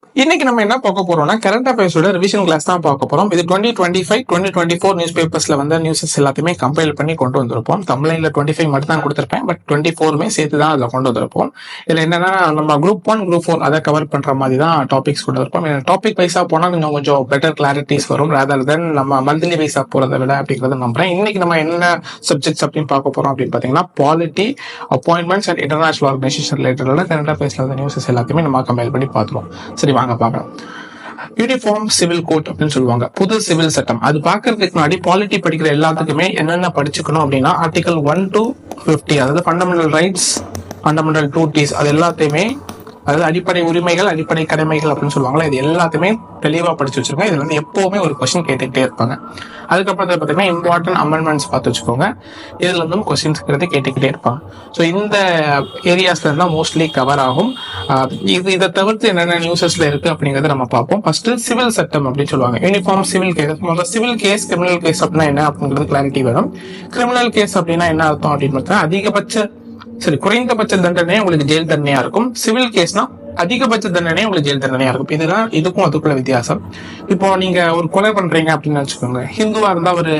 இன்னைக்கு நம்ம என்ன பார்க்க போறோம்னா கரண்ட் அஃபேர்ஸோட ரிவிஷன் கிளாஸ் தான் பார்க்க போறோம். இது 2024 நியூஸ் பேப்பர்ஸ்ல வந்த நியூஸஸ் எல்லாத்தையுமே கம்பைல் பண்ணி கொண்டு வந்திருப்போம். தமிழ்ல 25 மட்டும் தான் கொடுத்திருப்பேன், பட் 24மே சேர்த்து தான் அதில் கொண்டு வந்திருப்போம். இதுல என்னன்னா நம்ம குரூப் 1 குரூப் 4 அதை கவர் பண்ற மாதிரி தான் டாபிக்ஸ் கொண்டு வந்திருப்போம். டாபிக் வைஸா போனா கொஞ்சம் பெட்டர் கிளாரிட்டிஸ் வரும் ரேதர் தென் நம்ம மந்த்லி வைஸா போறதை விட அப்படிங்கறத நம்புறேன். இன்னைக்கு நம்ம என்ன சப்ஜெக்ட்ஸ் அப்படின்னு பார்க்க போறோம் அப்படின்னு பாத்தீங்கன்னா polity, appointments and international organisation related current அஃபேர்ஸ்ல வந்த நியூஸஸ் எல்லாத்தையுமே நம்ம கம்பைல் பண்ணி பார்த்துருவோம். சரி வாங்க பார்க்கலாம். யூனிஃபார்ம் சிவில் கோட் அப்படின்னு சொல்லுவாங்க, புது சிவில் சட்டம். அது பாக்குறதுக்கு முன்னாடி பாலிட்டி படிக்கிற எல்லாத்துக்குமே என்னென்ன படிச்சுக்கணும் அப்படின்னா ஆர்டிகல் 1 to 50, அதாவது ஃபண்டமெண்டல் ரைட்ஸ், ஃபண்டமெண்டல் டியூட்டிஸ், அது எல்லாத்தையுமே, அதாவது அடிப்படை உரிமைகள் அடிப்படை கடமைகள் அப்படின்னு சொல்லுவாங்களா, இது எல்லாத்தையுமே தெளிவா படிச்சு வச்சிருக்கோங்க. இதுல வந்து எப்பவுமே ஒரு கொஸ்டின் கேட்டுக்கிட்டே இருப்பாங்க. அதுக்கப்புறம் பார்த்தீங்கன்னா இம்பார்ட்டன்ட் அமெண்ட்மெண்ட்ஸ் பார்த்து வச்சுக்கோங்க, இதுல இருந்தும் கொஸ்டின்ஸ் கேட்டுக்கிட்டே இருப்பாங்க. ஸோ இந்த ஏரியாஸ்ல இருந்தா மோஸ்ட்லி கவர் ஆகும். இதை தவிர்த்து என்னென்ன நியூஸஸ்ல இருக்கு அப்படிங்கறத நம்ம பார்ப்போம். ஃபர்ஸ்ட் சிவில் சட்டம் அப்படின்னு சொல்லுவாங்க, uniform civil case. Civil case, criminal case அப்படின்னா என்ன அப்படிங்கிறது கிளாரிட்டி வரும். கிரிமினல் கேஸ் அப்படின்னா என்ன அர்த்தம் அப்படின்னு பார்த்தா குறைந்தபட்ச தண்டனை உங்களுக்கு ஜெயில் தண்டனையா இருக்கும். சிவில் கேஸ்னா அதிகபட்ச தண்டனை உங்களுக்கு ஜெயில் தண்டனையா இருக்கும். இதுதான் இதுக்கும் அதுக்குள்ள வித்தியாசம். இப்போ நீங்க ஒரு கொலை பண்றீங்க அப்படின்னு வச்சுக்கோங்க, ஹிந்துவா இருந்தா ஒரு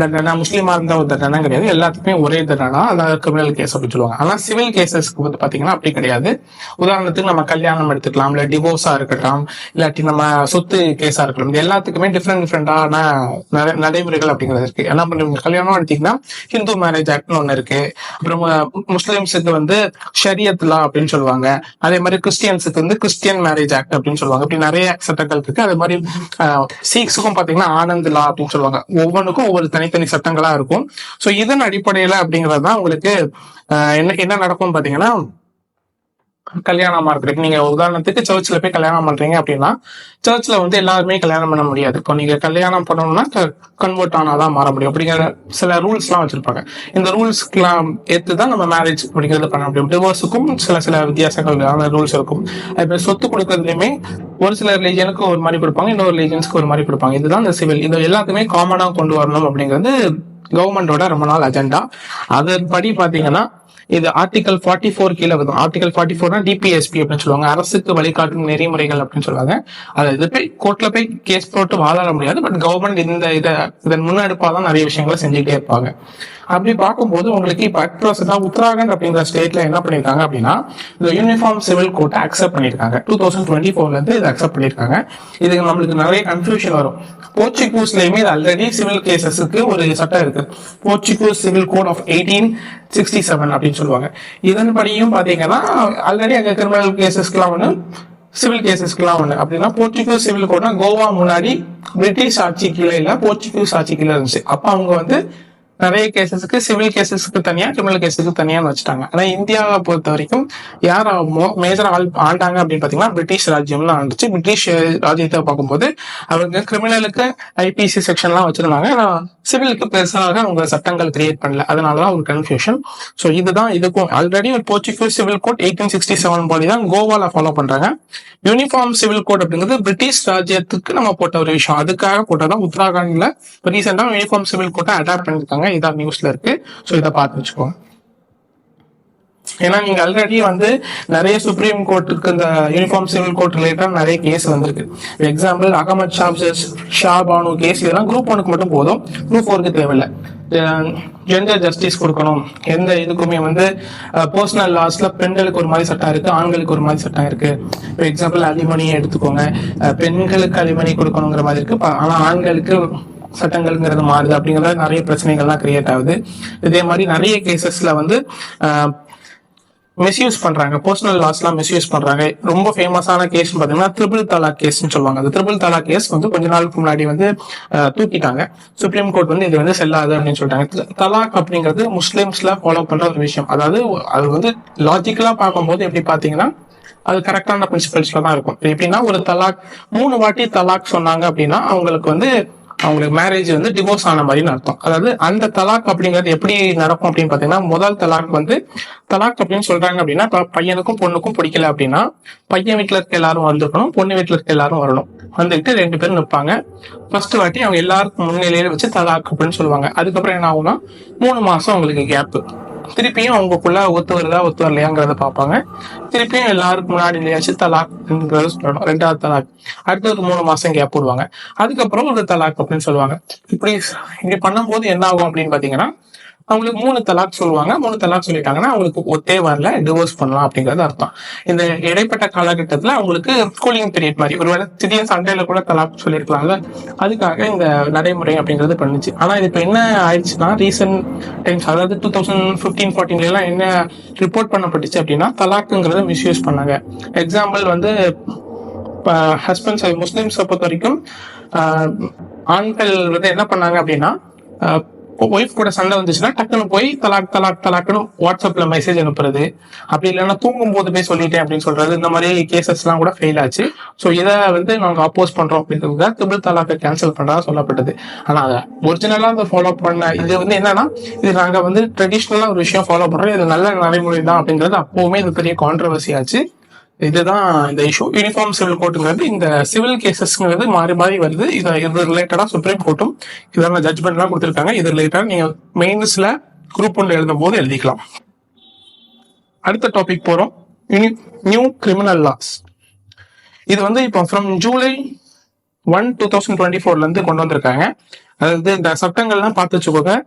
தண்டனை, முஸ்லீமா இருந்தா ஒரு தண்டனை கிடையாது, எல்லாத்துக்குமே ஒரே தண்டனை, அதாவது கிரிமினல் கேஸ் அப்படின்னு சொல்லுவாங்க. ஆனா சிவில் கேசஸ்க்கு வந்து பாத்தீங்கன்னா அப்படி கிடையாது. உதாரணத்துக்கு நம்ம கல்யாணம் எடுத்துக்கலாம், இல்ல டிவோர்ஸா இருக்கட்டும், இல்லாட்டி நம்ம சொத்து கேஸா இருக்கலாம், இது எல்லாத்துக்குமே டிஃப்ரெண்டான நடைமுறைகள் அப்படிங்கிறது இருக்கு. என்ன பண்ணுவீங்க, கல்யாணம் எடுத்தீங்கன்னா ஹிந்து மேரேஜ் ஆக்ட்னு ஒண்ணு இருக்கு, அப்புறம் முஸ்லிம்ஸுக்கு வந்து ஷரியத் லா அப்படின்னு சொல்லுவாங்க, அதே மாதிரி கிறிஸ்டியன்ஸுக்கு வந்து கிறிஸ்டியன் மேரேஜ் ஆக்ட் அப்படின்னு சொல்லுவாங்க. இப்படி நிறைய சட்டங்கள் இருக்கு. அதே மாதிரி சீக்ஸுக்கும் பாத்தீங்கன்னா ஆனந்த் லா அப்படின்னு சொல்லுவாங்க. ஒவ்வொன்றுக்கும் ஒவ்வொரு தனித்தனி சட்டங்களா இருக்கும். சோ இதன் அடிப்படையில அப்படிங்கிறது தான் உங்களுக்கு என்ன நடக்கும் பாத்தீங்கன்னா, கல்யாணமா இருக்கு. நீங்க உதாரணத்துக்கு சர்ச்ல போய் கல்யாணம் பண்றீங்க அப்படின்னா, சர்ச்ல வந்து எல்லாருமே கல்யாணம் பண்ண முடியாது. இப்போ நீங்க கல்யாணம் பண்ணணும்னா கன்வெர்ட் ஆனாதான் மாற முடியும். அப்படிங்கிற சில ரூல்ஸ் எல்லாம் வச்சிருப்பாங்க. இந்த ரூல்ஸ்க்குலாம் ஏத்துதான் நம்ம மேரேஜ் அப்படிங்கிறது பண்ண முடியும். டிவோர்ஸுக்கும் சில வித்தியாசங்கள் ரூல்ஸ் இருக்கும். அது சொத்து கொடுக்கறதுலயுமே ஒரு சில ரிலீஜனுக்கு ஒரு மாதிரி கொடுப்பாங்க, இன்னொரு ரிலீஜன்ஸ்க்கு ஒரு மாதிரி கொடுப்பாங்க. இதுதான் இந்த சிவில். இது எல்லாத்தையுமே காமனா கொண்டு வரணும் அப்படிங்கிறது கவர்மெண்டோட ரொம்ப நாள் அஜெண்டா. அதன்படி பாத்தீங்கன்னா இது ஆர்டிகல் 44 கீழே வரும். ஆர்டிகல் 44 டிபிஎஸ்பி அப்படின்னு சொல்லுவாங்க, அரசுக்கு வழிகாட்டும் நெறிமுறைகள் அப்படின்னு சொல்லுவாங்க. அதாவது போய் கோர்ட்ல போய் கேஸ் போட்டு வாழ முடியாது, பட் கவர்மெண்ட் இதன் முன்னெடுப்பாதான் நிறைய விஷயங்களை செஞ்சுட்டே இருப்பாங்க. அப்படி பார்க்கும்போது உங்களுக்கு இப்ப அட்ரோஸா உத்தராகண்ட் அப்படிங்கிற ஸ்டேட்ல என்ன பண்ணிருக்காங்க அப்படின்னா, இந்த யூனிஃபார்ம் சிவில் கோட்டை அக்செப்ட் பண்ணிருக்காங்க. 2024 இருந்து இதை அக்செப்ட் பண்ணிருக்காங்க. இதுக்கு நம்மளுக்கு நிறைய கன்ஃபியூஷன் வரும். போர்ச்சுகீஸ்லயுமே இது ஆல்ரெடி சிவில் கேசஸ்க்கு ஒரு சட்டம் இருக்கு, போர்ச்சுகீஸ் சிவில் கோட் ஆஃப் 1867 அப்படின்னு சொல்லுவாங்க. இதன்படியும் பாத்தீங்கன்னா ஆல்ரெடி அங்க கிரிமினல் கேசஸ்க்குலாம் ஒண்ணு, சிவில் கேசஸ்க்குலாம் ஒண்ணு. அப்படின்னா போர்ச்சுகீஸ் சிவில் கோட்னா கோவா முன்னாடி பிரிட்டிஷ் ஆட்சி கீழே இல்ல, போர்ச்சுகீஸ் ஆட்சி கீழே இருந்துச்சு. அப்ப அவங்க வந்து நிறைய கேசஸ்க்கு சிவில் கேசஸ்க்கு தனியா, கிரிமினல் கேஸுக்கு தனியான்னு வச்சுட்டாங்க. ஆனா இந்தியாவை பொறுத்த வரைக்கும் யார் மேஜரா ஆண்டாங்க அப்படின்னு பாத்தீங்கன்னா பிரிட்டிஷ் ராஜ்யம்லாம் ஆண்டுச்சு. பிரிட்டிஷ் ராஜ்யத்தை பார்க்கும்போது அவங்க கிரிமினலுக்கு ஐபிசி செக்ஷன் எல்லாம் வச்சிருந்தாங்க, சிவிலுக்கு பெருசாக அவங்க சட்டங்கள் கிரியேட் பண்ணல. அதனாலதான் ஒரு கன்ஃபியூஷன். சோ இதுதான் இதுக்கும் ஆல்ரெடி ஒரு போர்ச்சுகீஸ் சிவில் கோட் 1867 படி தான் கோவால ஃபாலோ பண்றாங்க. யூனிஃபார்ம் சிவில் கோட் அப்படிங்கிறது பிரிட்டிஷ் ராஜ்யத்துக்கு நம்ம போட்ட ஒரு விஷயம், அதுக்காக போட்டதான் உத்தராகண்ட்ல ரீசெண்டா யூனிஃபார்ம் சிவில் கோட்டை அடாப்ட் பண்ணிருக்காங்க. இதான் நியூஸ்ல இருக்கு. சோ இதை பார்த்து வச்சுக்கோங்க. ஏன்னா நீங்க ஆல்ரெடி வந்து நிறைய சுப்ரீம் கோர்ட்டுக்கு இந்த யூனிஃபார்ம் சிவில் கோர்ட் ரிலேட்டட் நிறைய கேஸ் வந்திருக்கு. எக்ஸாம்பிள் அகமது ஷா பானு கேஸ், இதெல்லாம் குரூப் 1க்கு மட்டும் போதும், குரூப் 4க்கு தேவையில்லை. ஜெண்டர் ஜஸ்டிஸ் கொடுக்கணும், எந்த இதுக்குமே வந்து பர்சனல் லாஸ்ல பெண்களுக்கு ஒரு மாதிரி சட்டம் இருக்கு, ஆண்களுக்கு ஒரு மாதிரி சட்டம் இருக்கு. இப்போ எக்ஸாம்பிள் அலிமணியை எடுத்துக்கோங்க, பெண்களுக்கு அலிமணி கொடுக்கணுங்கிற மாதிரி இருக்கு, ஆனா ஆண்களுக்கு சட்டங்கள்ங்கிறது மாறுது. அப்படிங்கிறது நிறைய பிரச்சனைகள்லாம் கிரியேட் ஆகுது. இதே மாதிரி நிறைய கேசஸ்ல வந்து மிஸ்யூஸ் பண்றாங்க, பர்சனல் லாஸ் எல்லாம் மிஸ்யூஸ் பண்றாங்க. ரொம்ப ஃபேமஸான கேஸ் பாத்தீங்கன்னா ட்ரிபிள் தலாக் கேஸ்ன்னு சொல்லுவாங்க. அந்த ட்ரிபிள் தலாக் கேஸ் வந்து கொஞ்ச நாளுக்கு முன்னாடி வந்து தூக்கிட்டாங்க. சுப்ரீம் கோர்ட் வந்து இது வந்து செல்லாது அப்படின்னு சொல்லிட்டாங்க. தலாக் அப்படிங்கிறது முஸ்லிம்ஸ்ல ஃபாலோ பண்ற ஒரு விஷயம். அதாவது அது வந்து லாஜிக்கலா பார்க்கும்போது எப்படி பாத்தீங்கன்னா அது கரெக்டான பிரின்சிபல்ஸ்ல தான் இருக்கும். எப்படின்னா ஒரு தலாக் 3 வாட்டி தலாக் சொன்னாங்க அப்படின்னா அவங்களுக்கு மேரேஜ் வந்து டிவோர்ஸ் ஆன மாதிரின்னு அர்த்தம். அதாவது அந்த தலாக் அப்படிங்கிறது எப்படி நடக்கும் அப்படின்னு பாத்தீங்கன்னா, முதல் தலாக் வந்து தலாக் அப்படின்னு சொல்றாங்க அப்படின்னா, பையனுக்கும் பொண்ணுக்கும் பிடிக்கல அப்படின்னா பையன் வீட்டுல இருக்க எல்லாரும் வந்திருக்கணும், பொண்ணு வீட்டுல இருக்க எல்லாரும் வரணும். வந்துட்டு 2 பேரும் நிற்பாங்க. ஃபர்ஸ்ட் வாட்டி அவங்க எல்லாருக்கும் முன்னிலையில வச்சு தலாக் அப்படின்னு சொல்லுவாங்க. அதுக்கப்புறம் என்ன ஆகும்னா 3 மாசம் அவங்களுக்கு கேப். திருப்பியும் அவங்களுக்குள்ள ஒத்து வருதா ஒத்து வரலையாங்கிறத பார்ப்பாங்க. திருப்பியும் எல்லாருக்கும் முன்னாடி இல்லையாச்சு தலாக்ங்கிறத சொல்லணும், 2வது தலாக். அடுத்த ஒரு 3 மாசம் கேப் போடுவாங்க. அதுக்கப்புறம் ஒரு தலாக் அப்படின்னு சொல்லுவாங்க. இப்படி இப்படி பண்ணும்போது என்ன ஆகும் அப்படின்னு பாத்தீங்கன்னா, அவங்களுக்கு 3 தலாக் சொல்லுவாங்க. 3 தலாக் சொல்லிட்டாங்கன்னா அவங்களுக்கு ஒத்தே வரல, டிவோர்ஸ் பண்ணலாம் அப்படிங்கிறது அர்த்தம். இந்த இடைப்பட்ட காலகட்டத்துல அவங்களுக்கு கூலிங் பீரியட் மாதிரி, ஒருவேளை திடீர்னு சண்டையில கூட தலாக் சொல்லியிருக்கலாம்ல, அதுக்காக இந்த நடைமுறை அப்படிங்கிறது பண்ணுச்சு. ஆனா இது இப்ப என்ன ஆயிடுச்சுன்னா, ரீசெண்ட் டைம்ஸ், அதாவது 2015-14 எல்லாம் என்ன ரிப்போர்ட் பண்ணப்பட்டுச்சு அப்படின்னா, தலாக்குங்கிறத மிஸ்யூஸ் பண்ணாங்க. எக்ஸாம்பிள் வந்து இப்போ ஹஸ்பண்ட்ஸ் முஸ்லிம்ஸை பொறுத்த வரைக்கும் ஆண்கள் வந்து என்ன பண்ணாங்க அப்படின்னா, ஒய்ஃப் கூட சண்டை வந்துச்சுன்னா டக்குன்னு போய் தலாக் தலாக் தலாக்குன்னு வாட்ஸ்அப்ல மெசேஜ் அனுப்புறது, அப்படி இல்லைன்னா தூங்கும் போது போய் சொல்லிட்டேன் அப்படின்னு சொல்றது, இந்த மாதிரி கேசஸ் எல்லாம் கூட ஃபெயில் ஆச்சு. ஸோ இதை வந்து நாங்கள் அப்போஸ் பண்றோம் அப்படின்றதுக்கு ட்ரிபிள் தலாக்கை கேன்சல் பண்றதா சொல்லப்பட்டது. ஆனா அதை ஒரிஜினலா அதை ஃபாலோ பண்ண இது வந்து என்னன்னா, இது நாங்க வந்து ட்ரெடிஷ்னலா ஒரு விஷயம் ஃபாலோ பண்றோம், இது நல்ல நடைமுறை தான் அப்படிங்கிறது அப்பவுமே இது பெரிய கான்ட்ரவர்சி ஆச்சு. இதுதான் இந்த இஷ்யூ. யூனிஃபார்ம் சிவில் கோர்ட்டுங்கிறது இந்த சிவில் கேசஸ்ங்கிறது மாறி மாறி வருது. இது ரிலேட்டடா சுப்ரீம் கோர்ட்டும் இதெல்லாம் ஜட்ஜ்மெண்ட் எல்லாம் கொடுத்துருக்காங்க. இது ரிலேட்டடா நீங்க மெயின்ஸ்ல குரூப் 1 எழுதும் போது எழுதிக்கலாம். அடுத்த டாபிக் போறோம், நியூ கிரிமினல் லாஸ். இது வந்து இப்போ ஃப்ரம் ஜூலை 1, 2024 இருந்து கொண்டு வந்திருக்காங்க. அதாவது இந்த சட்டங்கள்லாம் பார்த்து வச்சுக்கோங்க.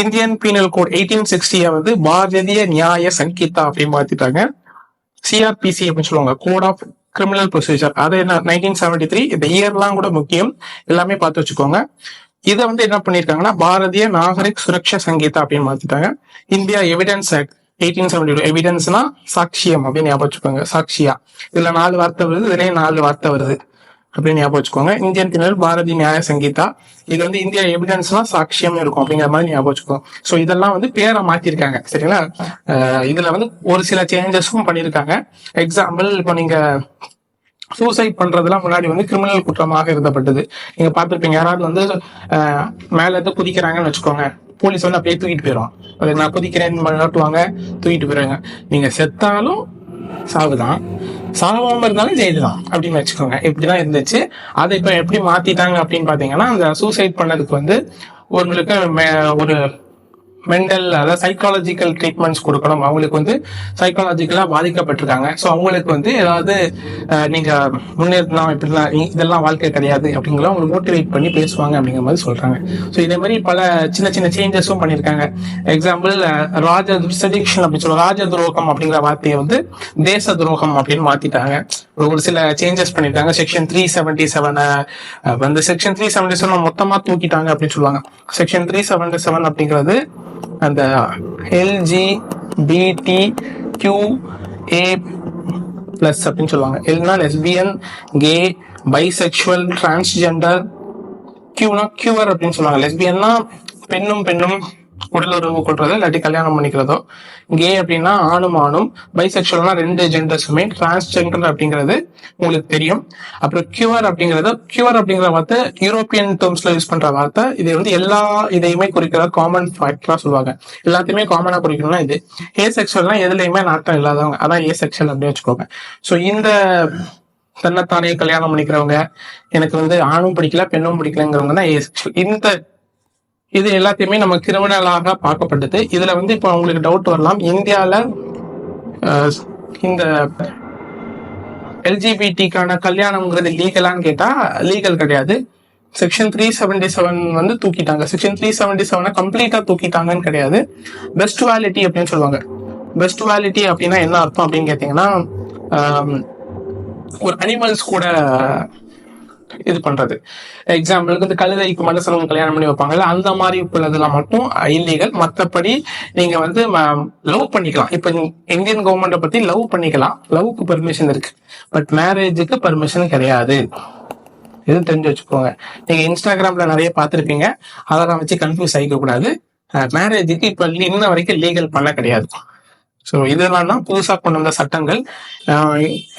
இந்தியன் பீனல் கோட் 1860 வந்து பாரதிய நியாய சங்கீதா அப்படின்னு மாத்திட்டாங்க. சிஆர்பிசி அப்படின்னு சொல்லுவாங்க, கோட் ஆஃப் கிரிமினல் ப்ரொசீஜர். அது என்ன 1973. இந்த இயர்லாம் கூட முக்கியம், எல்லாமே பார்த்து வச்சுக்கோங்க. இதை வந்து என்ன பண்ணிருக்காங்கன்னா, பாரதிய நாகரிக் சுரக்ஷா சங்கீதா அப்படின்னு மாத்திட்டாங்க. India evidence act 1872. எவிடன்ஸ்னா சாட்சியம் அப்படின்னு ஞாபகம் வச்சுக்கோங்க, சாட்சியா. இதுல 4 வார்த்தை வருது, இதுலயே 4 வார்த்தை வருது அப்படின்னு ஞாபகம் வச்சுக்கோங்க. இந்தியன் பீனல் பாரதிய நியாய சங்கீதா. இது வந்து இந்தியா எவிடன்ஸ்னா சாட்சியம் இருக்கும் அப்படிங்கிற மாதிரி ஞாபகம் வச்சுக்கோங்க. ஸோ இதெல்லாம் வந்து பேரை மாத்திருக்காங்க, சரிங்களா. இதுல வந்து ஒரு சில சேஞ்சஸும் பண்ணிருக்காங்க. எக்ஸாம்பிள், இப்போ நீங்க சூசைட் பண்றதுலாம் முன்னாடி வந்து கிரிமினல் குற்றமாக இருந்தப்பட்டது. நீங்க பார்த்துருப்பீங்க, யாராவது வந்து மேல இருந்து குதிக்கிறாங்கன்னு வச்சுக்கோங்க, போலீஸ் வந்து அப்படியே தூக்கிட்டு போயிடும். நான் குதிக்கிறேன்னு காட்டுவாங்க, தூக்கிட்டு போயிடுவாங்க. நீங்க செத்தாலும் சாவுதான், சாவாம இருந்தாலும் ஜெயிலு தான் அப்படின்னு வச்சுக்கோங்க. இப்படிதான் இருந்துச்சு. அதை இப்ப எப்படி மாத்திட்டாங்க அப்படின்னு பாத்தீங்கன்னா, அந்த சூசைட் பண்ணதுக்கு வந்து உங்களுக்கு ஒரு மென்டல், அதாவது சைக்காலஜிக்கல் ட்ரீட்மெண்ட்ஸ் கொடுக்கணும். அவங்களுக்கு வந்து சைக்காலஜிக்கலா பாதிக்கப்பட்டிருக்காங்க. ஸோ அவங்களுக்கு வந்து ஏதாவது நீங்க முன்னேறலாம், இப்படிலாம் இதெல்லாம் வாழ்க்கை கிடையாது அப்படிங்கிற அவங்களை மோட்டிவேட் பண்ணி பேசுவாங்க அப்படிங்கிற மாதிரி சொல்றாங்க. ஸோ இதே மாதிரி பல சின்ன சின்ன சேஞ்சஸும் பண்ணியிருக்காங்க. எக்ஸாம்பிள், சதிக்ஷன் அப்படின்னு சொல்லுவாங்க, ராஜ துரோகம் அப்படிங்கிற வார்த்தையை வந்து தேச துரோகம் அப்படின்னு மாத்திட்டாங்க. ஒரு சில சேஞ்சஸ் பண்ணிருக்காங்க. செக்ஷன் 377 வந்து செக்ஷன் 377 மொத்தமா தூக்கிட்டாங்க அப்படின்னு சொல்லுவாங்க. செக்ஷன் 377 அப்படிங்கிறது அந்த LGBTQA+ அப்படின்னு சொல்லுவாங்க. எல்னா லெஸ்பியன், கே, பைசெக்சுவல், டிரான்ஸ்ஜெண்டர். கியூனா கியூவர் அப்படின்னு சொல்லுவாங்க. லெஸ்பியன்னா பெண்ணும் பெண்ணும் உடல் உறவு கொள்றதோ இல்லாட்டி கல்யாணம் பண்ணிக்கிறதோ. கே அப்படின்னா ஆணும் ஆணும். பைசெக்சுவல்னா 2 ஜெண்டர்ஸுமே. டிரான்ஸ்ஜெண்டர் அப்படிங்கிறது உங்களுக்கு தெரியும். அப்புறம் கியூஆர் அப்படிங்கிற வார்த்தை யூரோப்பியன் டேர்ம்ஸ்ல யூஸ் பண்ற வார்த்தை. இது வந்து எல்லா இதையுமே குறிக்கிற காமன் ஃபேக்டரா சொல்லுவாங்க. எல்லாத்தையுமே காமனா குறிக்கணும்னா இது. ஏ செக்சுவல்னா எதுலையுமே நாட்டம் இல்லாதவங்க, அதான் ஏ செக்சுவல் அப்படின்னு வச்சுக்கோங்க. ஸோ இந்த தன்னைத்தானே கல்யாணம் பண்ணிக்கிறவங்க, எனக்கு வந்து ஆணும் பிடிக்கல பெண்ணும் பிடிக்கலங்கிறவங்க தான் ஏ செக்சுவல். இந்த இது எல்லாத்தையுமே நம்ம கிரிமினலாக பார்க்கப்பட்டது. இதுல வந்து இப்போ உங்களுக்கு டவுட் வரலாம், இந்தியால இந்த எல்ஜிபிடிக்கான கல்யாணம்ங்கிறது லீகலான்னு கேட்டா லீகல் கிடையாது. செக்ஷன் 377 வந்து தூக்கிட்டாங்க. செக்ஷன் 377 கம்ப்ளீட்டா தூக்கிட்டாங்கன்னு கிடையாது. பெஸ்ட் வேலிட்டி அப்படின்னு சொல்லுவாங்க. பெஸ்ட் வேலிட்டி அப்படின்னா என்ன அர்த்தம் அப்படின்னு கேட்டீங்கன்னா, ஒரு அனிமல்ஸ் கூட இது பண்றது. எக்ஸாம்பிளுக்கு இந்த கழுதைக்கு மனுஷனும் கல்யாணம் பண்ணி வைப்பாங்கல்ல, அந்த மாதிரி உள்ளதெல்லாம் மட்டும் இல்லீகல். மற்றபடி நீங்க வந்து லவ் பண்ணிக்கலாம். இப்ப இந்தியன் கவர்மெண்ட்டை பத்தி லவ் பண்ணிக்கலாம், லவ்க்கு பெர்மிஷன் இருக்கு. பட் மேரேஜுக்கு பெர்மிஷன் கிடையாது. இது தெரிஞ்சு வச்சுக்கோங்க. நீங்க இன்ஸ்டாகிராம்ல நிறைய பார்த்துருப்பீங்க, அதெல்லாம் வச்சு கன்ஃபியூஸ் ஆகிக்க கூடாது. மேரேஜுக்கு இப்ப இன்ன வரைக்கும் லீகல் பண்ண கிடையாது. ஸோ இதெல்லாம் தான் புதுசா கொண்டு வந்த சட்டங்கள்.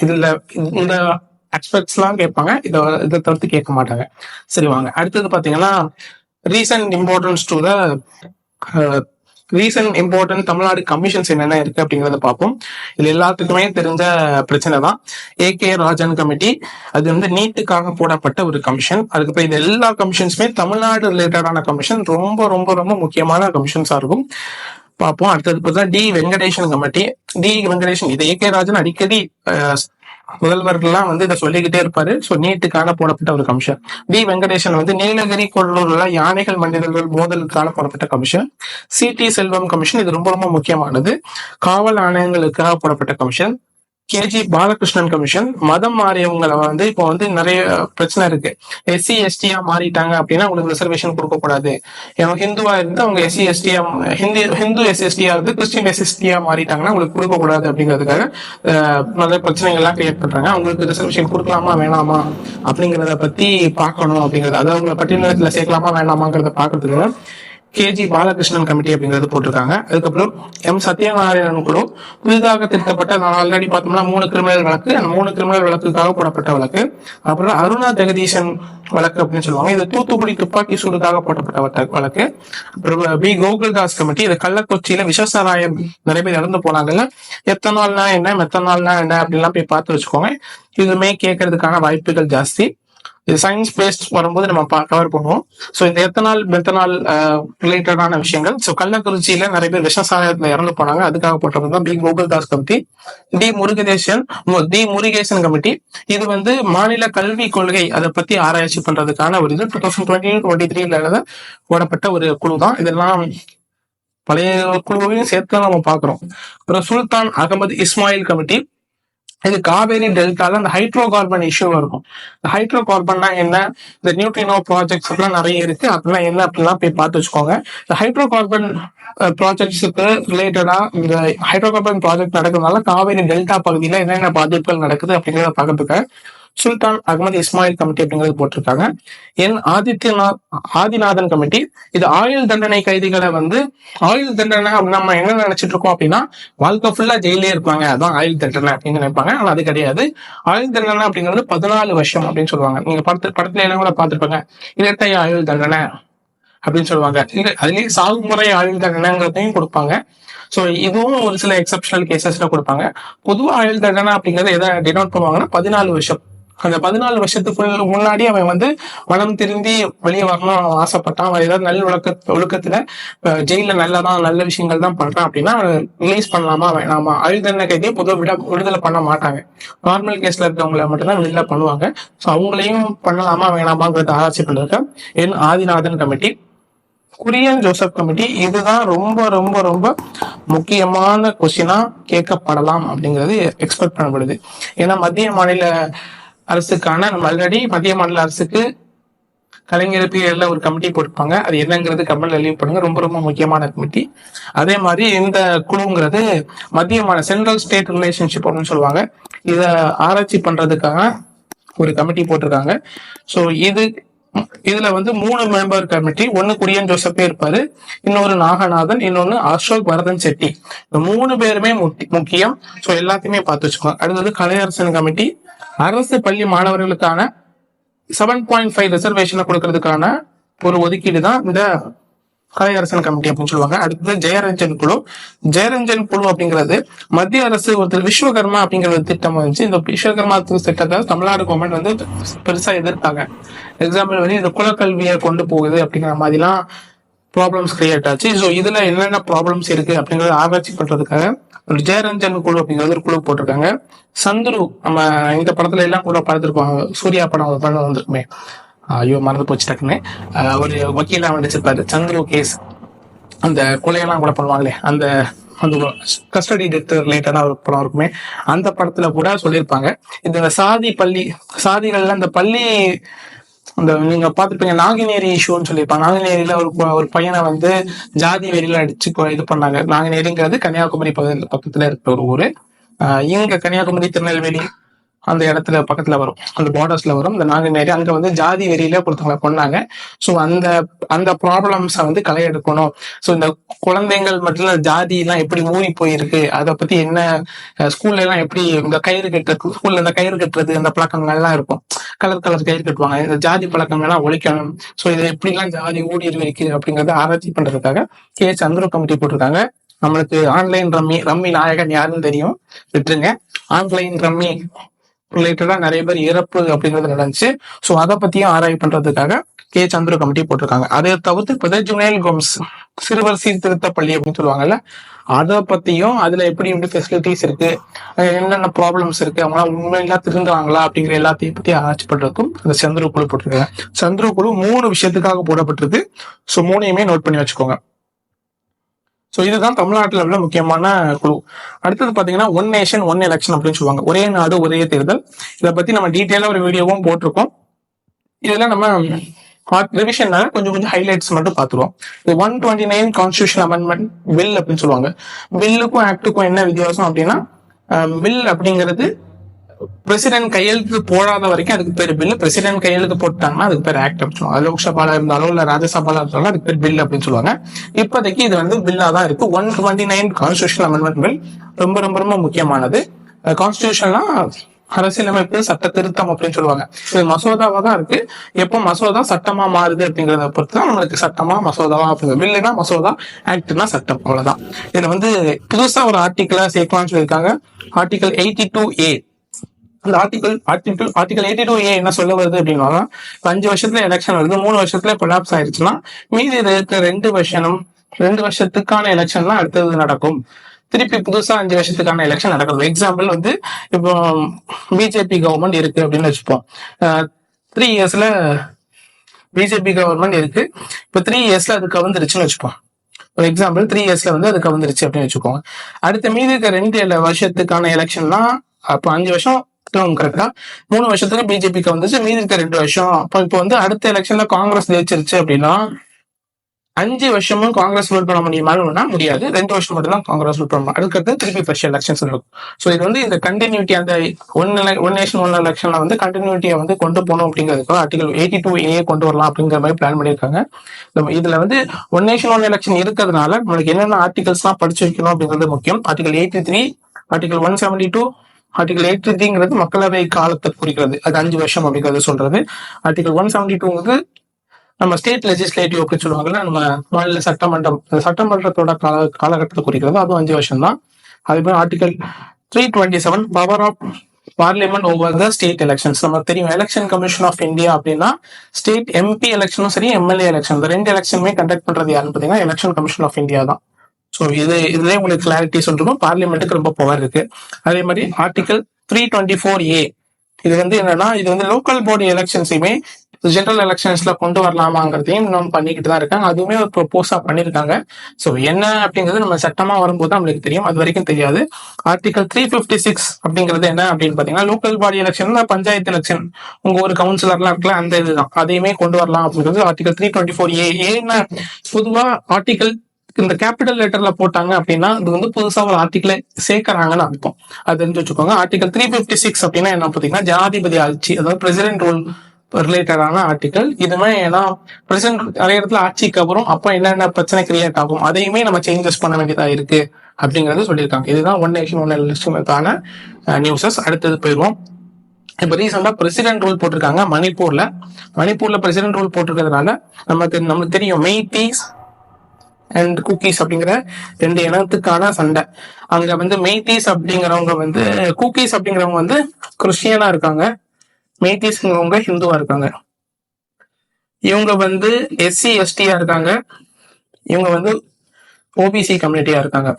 இதுல இந்த எக்ஸ்பெக்ட்ஸ்லாம் கேட்பாங்க, இதை தவிர்த்து கேட்க மாட்டாங்க. சரி வாங்க, அடுத்தது பாத்தீங்கன்னா ரீசன்ட் இம்பார்ட்டன்ட் தமிழ்நாடு கமிஷன்ஸ் என்னென்ன இருக்கு அப்படிங்கறத பார்ப்போம். இது எல்லாத்துக்குமே தெரிஞ்ச பிரச்சனை தான். ஏகே ராஜன் கமிட்டி, அது வந்து நீட்டுக்காக போடப்பட்ட ஒரு கமிஷன். அதுக்கப்புறம் இது எல்லா கமிஷன்ஸுமே தமிழ்நாடு ரிலேட்டடான கமிஷன். ரொம்ப ரொம்ப ரொம்ப முக்கியமான கமிஷன்ஸா இருக்கும். பார்ப்போம். அடுத்தது T Venkatesan committee. T Venkatesan இது ஏ கே ராஜன் அடிக்கடி முதல்வர்கள்லாம் இதை சொல்லிக்கிட்டே இருப்பாரு. ஸோ நீட்டுக்கான போடப்பட்ட ஒரு கமிஷன். டி வெங்கடேசன் நீலகிரி கொள்ளூர்ல யானைகள் மனிதர்கள் மோதலுக்கான போடப்பட்ட கமிஷன். சி டி செல்வம் கமிஷன் இது ரொம்ப ரொம்ப முக்கியமானது. காவல் ஆணையங்களுக்காக போடப்பட்ட கமிஷன். கேஜி பாலகிருஷ்ணன் கமிஷன் மதம் மாறியவங்களை இப்போ நிறைய பிரச்சனை இருக்கு. எஸ்சி எஸ்டியா மாறிட்டாங்க அப்படின்னா உங்களுக்கு ரிசர்வேஷன் கொடுக்க கூடாது. ஹிந்துவா இருந்து அவங்க எஸ்சி எஸ்டியா ஹிந்து எஸ்எஸ்டியா இருந்து கிறிஸ்டின் எஸ்எஸ்டியா மாறிட்டாங்கன்னா உங்களுக்கு கொடுக்க கூடாது அப்படிங்கிறதுக்காக நிறைய பிரச்சனைகள்லாம் கிரியேட் பண்றாங்க. அவங்களுக்கு ரிசர்வேஷன் கொடுக்கலாமா வேணாமா அப்படிங்கிறத பத்தி பார்க்கணும் அப்படிங்கிறது, அதாவது அவங்களை பட்டியலத்துல சேர்க்கலாமா வேணாமாங்கிறத பாக்குறதுக்கு கேஜி பாலகிருஷ்ணன் கமிட்டி அப்படிங்கிறது போட்டிருக்காங்க. அதுக்கப்புறம் எம் சத்யநாராயணன் குழு புதிதாக திருத்தப்பட்ட ஆல்ரெடி பார்த்தோம்னா 3 கிரிமினல் வழக்கு, அந்த 3 கிரிமினல் வழக்குக்காக போடப்பட்ட வழக்கு. அப்புறம் அருணா ஜெகதீசன் வழக்கு அப்படின்னு சொல்லுவாங்க, இது தூத்துக்குடி துப்பாக்கி சூடுக்காக போடப்பட்ட வழக்கு. அப்புறம் பி கோகுல்தாஸ் கமிட்டி, இது கள்ளக்குறிச்சியில விஷசாராயம் நிறைய பேர் இறந்து போனாங்கல்ல, எத்தனால்னா என்ன மெத்தனால்னா என்ன அப்படின்லாம் போய் பார்த்து வச்சுக்கோங்க. இதுவுமே கேட்கறதுக்கான வாய்ப்புகள் ஜாஸ்தி. இது சயின்ஸ் பேஸ்ட் வரும்போது நம்ம கவர் பண்ணுவோம். ஸோ இந்த எத்தனால் மெத்தனால் ரிலேட்டடான விஷயங்கள். ஸோ கள்ளக்குறிச்சியில நிறைய பேர் விஷசாயத்துல இறந்து போனாங்க, அதுக்காக போட்டது தான் P Gokuldas committee. T Murugesan committee, இது மாநில கல்வி கொள்கை அதை பத்தி ஆராய்ச்சி பண்றதுக்கான ஒரு இது 2022-23 போடப்பட்ட ஒரு குழு தான். இதெல்லாம் பழைய குழுவையும் சேர்த்து நம்ம பாக்குறோம். அப்புறம் சுல்தான் அகமது இஸ்மாயில் கமிட்டி, இது காவேரி டெல்டால அந்த ஹைட்ரோ கார்பன் இஷ்யூ இருக்கும். இந்த ஹைட்ரோ கார்பன்னா என்ன, இந்த நியூட்ரினோ ப்ராஜெக்ட்ஸ் எல்லாம் நிறைய இருக்கு, அதெல்லாம் என்ன அப்படிலாம் போய் பார்த்து வச்சுக்கோங்க. இந்த ஹைட்ரோ கார்பன் ப்ராஜெக்ட்ஸுக்கு ரிலேட்டடா இந்த ஹைட்ரோ கார்பன் ப்ராஜெக்ட் நடக்கிறதுனால காவேரி டெல்டா பகுதியில என்னென்ன பாதிப்புகள் நடக்குது அப்படிங்கிறத பார்க்கறதுக்கு சுல்தான் அகமது இஸ்மாயில் கமிட்டி அப்படிங்கிறது போட்டிருக்காங்க. என் ஆதிநாதன் கமிட்டி, இது ஆயுள் தண்டனை கைதிகளை ஆயுள் தண்டனை நம்ம என்ன நினைச்சிட்டு இருக்கோம் அப்படின்னா வாழ்க்கை ஃபுல்லா ஜெயிலே இருப்பாங்க, அதான் ஆயுள் தண்டனை அப்படின்னு நினைப்பாங்க. ஆனா அது கிடையாது. ஆயுள் தண்டனை அப்படிங்கிறது 14 வருஷம் அப்படின்னு சொல்லுவாங்க. நீங்க படத்துல என்ன கூட பார்த்திருப்பாங்க, இரட்டை ஆயுள் தண்டனை அப்படின்னு சொல்லுவாங்க. அதுலயே சாகுமுறை ஆயுள் தண்டனைங்கிறதையும் கொடுப்பாங்க. ஸோ இதுவும் ஒரு சில எக்ஸப்ஷனல் கேசஸ்ல கொடுப்பாங்க. பொதுவாக ஆயுள் தண்டனை அப்படிங்கறத எதை டினோட் பண்ணுவாங்கன்னா 14 வருஷம். அந்த 14 வருஷத்துக்கு முன்னாடி அவன் மனம் திரும்பி வெளியே வரணும் ஆசைப்பட்டான், அவன் ஏதாவது ஒழுக்கத்துல ஜெயில நல்ல விஷயங்கள் தான் பண்றான் அப்படின்னா அவன் ரிலீஸ் பண்ணலாமா வேணாமா. ஆயுள் தண்டனை கைதியை பொதுவாக விடுதலை பண்ண மாட்டாங்க. நார்மல் கேஸ்ல இருக்கவங்களை மட்டும்தான் விடுதலை பண்ணுவாங்க. ஸோ அவங்களையும் பண்ணலாமா வேணாமாங்கிறத ஆராய்ச்சி பண்றதுக்கு N Adhinathan committee. Kurian Joseph committee, இதுதான் ரொம்ப ரொம்ப ரொம்ப முக்கியமான கொஸ்டினா கேட்கப்படலாம் அப்படிங்கிறது எக்ஸ்பெக்ட் பண்ணப்படுது. ஏன்னா மத்திய மாநில அரசுக்கான ஆல்ரெடி மத்திய மாநில அரசுக்கு கலைஞர் பீரியட்ல ஒரு கமிட்டி போட்டிருப்பாங்க, அது என்னங்கிறது கமெண்ட்ல லீவ் பண்ணுங்க. ரொம்ப ரொம்ப முக்கியமான கமிட்டி. அதே மாதிரி இந்த குழுங்கிறது மத்திய மாநில சென்ட்ரல் ஸ்டேட் ரிலேஷன்ஷிப் அப்படின்னு சொல்லுவாங்க, இதை ஆராய்ச்சி பண்றதுக்காக ஒரு கமிட்டி போட்டிருக்காங்க. ஸோ இதுல 3 மெம்பர் கமிட்டி. ஒன்னு குரியன் ஜோசப்பே இருப்பாரு, இன்னொரு நாகநாதன், இன்னொன்னு அசோக் வரதன் செட்டி. இந்த 3 பேருமே முக்கியம். ஸோ எல்லாத்தையுமே பார்த்து வச்சுக்கோங்க. அடுத்தது கலையரசன் கமிட்டி, அரசு பள்ளி மாணவர்களுக்கான 7.5 ரிசர்வேஷனை கொடுக்கறதுக்கான ஒரு ஒதுக்கீடு தான் இந்த கலையரசன் கமிட்டி அப்படின்னு சொல்லுவாங்க. அடுத்தது ஜெயரஞ்சன் குழு. ஜெயரஞ்சன் குழு அப்படிங்கிறது மத்திய அரசு ஒருத்தர் விஸ்வகர்மா அப்படிங்கிற ஒரு திட்டம் வந்துச்சு. இந்த விஸ்வகர்மா திட்டத்தை தமிழ்நாடு கவர்மெண்ட் பெருசா எதிர்த்தாங்க. எக்ஸாம்பிள் இந்த குலக்கல்வியை கொண்டு போகுது அப்படிங்கிற மாதிரிலாம் ப்ராப்ளம்ஸ் கிரியேட் ஆச்சு. ஸோ இதுல என்னென்ன ப்ராப்ளம்ஸ் இருக்கு அப்படிங்கறத ஆராய்ச்சி பண்றதுக்காக ஒரு ஜெயரஞ்சன் குழு அப்படிங்கிறது ஒரு குழு போட்டிருக்காங்க. சந்துரு, நம்ம இந்த படத்துல எல்லாம் கூட பார்த்துருப்பாங்க, சூர்யா படம் ஒரு படம் வந்திருக்குமே, ஐயோ மறந்து போச்சு டக்குன்னு, ஒரு வக்கீலா நடிச்சிருப்பாரு, சந்துரு கேஸ், அந்த கொலையெல்லாம் கூட பண்ணுவாங்களே, அந்த கஸ்டடி டெத் ரிலேட்டடா ஒரு படம் இருக்குமே, அந்த படத்துல கூட சொல்லியிருப்பாங்க. இந்த சாதிகள்ல இந்த பள்ளி அந்த நீங்க பாத்துருப்பீங்க நாங்குநேரி இஷ்யூன்னு சொல்லியிருப்பாங்க. நாங்குநேரியில ஒரு பையனை ஜாதி வெறியில அடிச்சு இது பண்ணாங்க. நாங்குநேரிங்கிறது கன்னியாகுமரி பக்கத்துல இருக்கிற ஒரு ஊரு. இங்க கன்னியாகுமரி திருநெல்வேலி அந்த இடத்துல பக்கத்துல வரும், அந்த பார்டர்ஸ்ல வரும் இந்த நாங்குநேரி. அங்க ஜாதி வெறியில ஒருத்தவங்களை கொண்டாங்க. ஸோ அந்த ப்ராப்ளம்ஸை களை எடுக்கணும். ஸோ இந்த குழந்தைகள் மட்டும் ஜாதி எல்லாம் எப்படி ஊறி போயிருக்கு, அதை பத்தி என்ன, ஸ்கூல்ல எல்லாம் எப்படி இந்த கயிறு கட்டுறது, ஸ்கூல்ல இந்த கயிறு கட்டுறது அந்த பழக்கங்கள்லாம் இருக்கும், கலர் கயிறு கட்டுவாங்க, இந்த ஜாதி பழக்கங்கள்லாம் ஒழிக்கணும். ஸோ இதை எப்படிலாம் ஜாதி ஊடுருவி இருக்கு அப்படிங்கறத ஆராய்ச்சி பண்றதுக்காக சந்திர கமிட்டி போட்டிருக்காங்க. நம்மளுக்கு ஆன்லைன் ரம்மி நாயகன் யாருன்னு தெரியும், விட்டுருங்க. ஆன்லைன் ரம்மி ரிலேட்டடா நிறைய பேர் இறப்பு அப்படிங்கிறது நடந்துச்சு. ஸோ அதை பத்தியும் ஆராய்ச்சி பண்றதுக்காக சந்துரு கமிட்டி போட்டிருக்காங்க. அதை தவிர்த்து இப்போ ஜுனைல் கோம்ஸ் சிறுவர் சீர்திருத்த பள்ளி அப்படின்னு சொல்லுவாங்கல்ல, அதை பத்தியும் அதுல எப்படி எப்படி ஃபெசிலிட்டிஸ் இருக்கு, என்னென்ன ப்ராப்ளம்ஸ் இருக்கு, அவங்களாம் உண்மையில திருந்துவாங்களா அப்படிங்கிற எல்லாத்தையும் பத்தி ஆராய்ச்சி பண்றதுக்கும் அந்த சந்துரு குழு போட்டிருக்காங்க. சந்துரு குழு 3 விஷயத்துக்காக போடப்பட்டிருக்கு. ஸோ 3ஐயுமே நோட் பண்ணி வச்சுக்கோங்க. ஸோ இதுதான் தமிழ்நாட்டில் உள்ள முக்கியமான குழு. அடுத்தது பாத்தீங்கன்னா ஒன் நேஷன் ஒன் எலெக்ஷன் அப்படின்னு சொல்லுவாங்க. ஒரே நாடு ஒரே தேர்தல். இதை பத்தி நம்ம டீட்டெயிலா ஒரு வீடியோவும் போட்டிருக்கோம். இதுல நம்ம ரிவிஷன்னால கொஞ்சம் ஹைலைட்ஸ் மட்டும் பார்த்துருவோம். இது 129 கான்ஸ்டியூஷன் அமெண்ட்மெண்ட் பில் அப்படின்னு சொல்லுவாங்க. பில்லுக்கும் ஆக்டுக்கும் என்ன வித்தியாசம் அப்படின்னா, பில் அப்படிங்கிறது பிரசிடென்ட் கையெழுத்து போடாத வரைக்கும் அதுக்கு பேர் பில். பிரசிடென்ட் கையெழுத்து போட்டாங்கன்னா அதுக்கு பேர் ஆக்ட் அப்படின்னு சொல்லுவாங்க. லோக்சபால இருந்தாலும் இல்ல ராஜ்யசபால இருந்தாலும் அதுக்கு பேர் பில் அப்படின்னு சொல்லுவாங்க. இப்போதைக்கு இது பில்லா தான் இருக்கு. 129 கான்ஸ்டியூஷன் அமெண்ட்மெண்ட் பில் ரொம்ப ரொம்ப ரொம்ப முக்கியமானது. கான்ஸ்டியூஷன்லாம் அரசியலமைப்பு சட்ட திருத்தம் அப்படின்னு சொல்லுவாங்க. இது மசோதாவா தான் இருக்கு. எப்போ மசோதா சட்டமா மாறுது அப்படிங்கறத பொறுத்து தான் நம்மளுக்கு சட்டமா மசோதாவா அப்படிங்கிற. பில்லுனா மசோதா, ஆக்ட்னா சட்டம், அவ்வளவுதான். இதுல புதுசா ஒரு ஆர்டிகிளா சேர்க்கலாம்னு சொல்லியிருக்காங்க. Article 82A. அந்த ஆர்டிகல் 82A என்ன சொல்ல வருது அப்படின்னா, 5 வருஷத்துல எலெக்ஷன் வருது, 3 வருஷத்துல கொலாப்ஸ் ஆயிடுச்சுன்னா மீதி இருக்க 2 வருஷத்துக்கான எலெக்ஷன்லாம் அடுத்தது நடக்கும். திருப்பி புதுசா 5 வருஷத்துக்கான எலெக்ஷன் நடக்குது. எக்ஸாம்பிள் இப்போ பிஜேபி கவர்மெண்ட் இருக்கு அப்படின்னு வச்சுப்போம். 3 இயர்ஸ்ல பிஜேபி கவர்மெண்ட் இருக்கு. இப்போ 3 இயர்ஸ்ல அது கவுந்துருச்சுன்னு வச்சுப்போம். ஒரு எக்ஸாம்பிள் 3 இயர்ஸ்ல அது கவுந்துருச்சு அப்படின்னு வச்சுக்கோங்க. அடுத்த மீதி இருக்க 2 வருஷத்துக்கான எலெக்ஷன்னா அப்போ 5 வருஷம் கரெக்டா, 3 வருஷத்துக்கு பிஜேபிக்கு வந்துச்சு, மீதி இருக்க 2 வருஷம். அப்போ இப்போ அடுத்த எலெக்ஷன்ல காங்கிரஸ் ஜெயிச்சிருச்சு அப்படின்னா 5 வருஷமும் காங்கிரஸ் ரூல் பண்ண முடியுமானா முடியாது. 2 வருஷம் மட்டும் தான் காங்கிரஸ் ரூல் பண்ணணும். அடுக்கிறது திருப்பி ஃப்ரெஷ் எலெக்ஷன்ஸ் இருக்கும். ஸோ இது இந்த கண்டினியூட்டி, அந்த ஒன் நேஷன் ஒன் எலெக்ஷன்ல கண்டினியூட்டியை கொண்டு போகணும் அப்படிங்கிறதுக்கு ஆர்டிகல் 82A கொண்டு வரலாம் அப்படிங்கிற மாதிரி பிளான் பண்ணியிருக்காங்க. இதுல ஒன் நேஷன் ஒன் எலெக்ஷன் இருக்கிறதுனால நம்மளுக்கு என்னென்ன ஆர்டிகல்ஸ் எல்லாம் படிச்சு வைக்கணும் அப்படிங்கிறது முக்கியம். ஆர்டிகல் 83, ஆர்டிகல் 172, ஆர்டிகல் 83ங்கிறது மக்களவை காலத்தை குறிக்கிறது, அது 5 வருஷம் அப்படிங்கிறது சொல்றது. ஆர்டிகல் 172 நம்ம ஸ்டேட் லெஜிஸ்லேட்டிவ் அப்படின்னு சொல்லுவாங்கல்ல, நம்ம மாநில சட்டமன்றம், சட்டமன்றத்தோட காலகட்டத்தை குறிக்கிறது, அதுவும் 5 வருஷம் தான். அதுமாதிரி article 327 power of parliament over the state elections. நமக்கு தெரியும் எலெக்ஷன் கமிஷன் ஆஃப் இந்தியா அப்படின்னா ஸ்டேட் எம்பி எலெக்ஷனும் சரி, எம்எல்ஏ எலெக்ஷன், இந்த 2 எலெக்ஷனுமே கண்டக்ட் பண்றது யாருன்னு பாத்தீங்கன்னா எலெக்ஷன் கமிஷன் ஆஃப் இந்தியா தான். ஸோ இதுலேயே உங்களுக்கு கிளாரிட்டி சொல்றோம். பார்லிமெண்ட்டுக்கு ரொம்ப பவர் இருக்கு. அதே மாதிரி ஆர்டிகல் 324A இது என்னன்னா, இது லோக்கல் பாடி எலெக்ஷன்ஸையுமே ஜெனரல் எலெக்ஷன்ஸ்ல கொண்டு வரலாமாங்கிறதையும் இன்னும் பண்ணிக்கிட்டு தான் இருக்காங்க. அதுவுமே ஒரு ப்ரொபோஸா பண்ணிருக்காங்க. ஸோ என்ன அப்படிங்கிறது நம்ம சட்டமா வரும்போது தான் நம்மளுக்கு தெரியும், அது வரைக்கும் தெரியாது. ஆர்டிகல் 356 அப்படிங்கிறது என்ன அப்படின்னு பாத்தீங்கன்னா, local body election, panchayat election, உங்க ஒரு கவுன்சிலர்லாம் இருக்குல்ல, அந்த இதுதான், அதையுமே கொண்டு வரலாம் அப்படிங்கிறது ஆர்டிகல் 324A. ஏன்னா பொதுவா ஆர்டிகல் இந்த கேபிட்டல் லெட்டர்ல போட்டாங்க அப்படின்னா இது புதுசா ஒரு ஆர்டிகிளை சேர்க்கறாங்கன்னு அர்த்தம். அது தெரிஞ்சு வச்சுக்கோங்க. ஆர்டிகல் 356 அப்படின்னா என்ன பாத்தீங்கன்னா, ஜனாதிபதி ஆட்சி, அதாவது பிரசிடென்ட் ரூல் ரிலேட்டடான ஆர்டிகல். இதுமே ஏன்னா பிரசிடென்ட் நிறைய இடத்துல ஆட்சிக்கு அப்புறம் அப்ப என்னென்ன பிரச்சனை கிரியேட் ஆகும் அதையுமே நம்ம சேஞ்சஸ் பண்ண வேண்டியதா இருக்கு அப்படிங்கறது சொல்லியிருக்காங்க. இதுதான் ஒன் நேஷன் ஒன் எலெக்ஷனுக்கான நியூஸஸ். அடுத்தது போயிடுவோம். இப்ப ரீசெண்டா பிரசிடென்ட் ரூல் போட்டிருக்காங்க மணிப்பூர்ல பிரசிடென்ட் ரூல் போட்டிருக்கிறதுனால நம்மளுக்கு தெரியும் மெய்தீஸ் அண்ட் குக்கீஸ் அப்படிங்கிற 2 இனத்துக்கான சண்டை. அங்க மெய்தீஸ் அப்படிங்கிறவங்க குக்கீஸ் அப்படிங்கிறவங்க கிறிஸ்டியனா இருக்காங்க, மெய்தீஸ்ங்கிறவங்க ஹிந்துவா இருக்காங்க. இவங்க எஸ்சி எஸ்டியா இருக்காங்க, இவங்க ஓபிசி கம்யூனிட்டியா இருக்காங்க.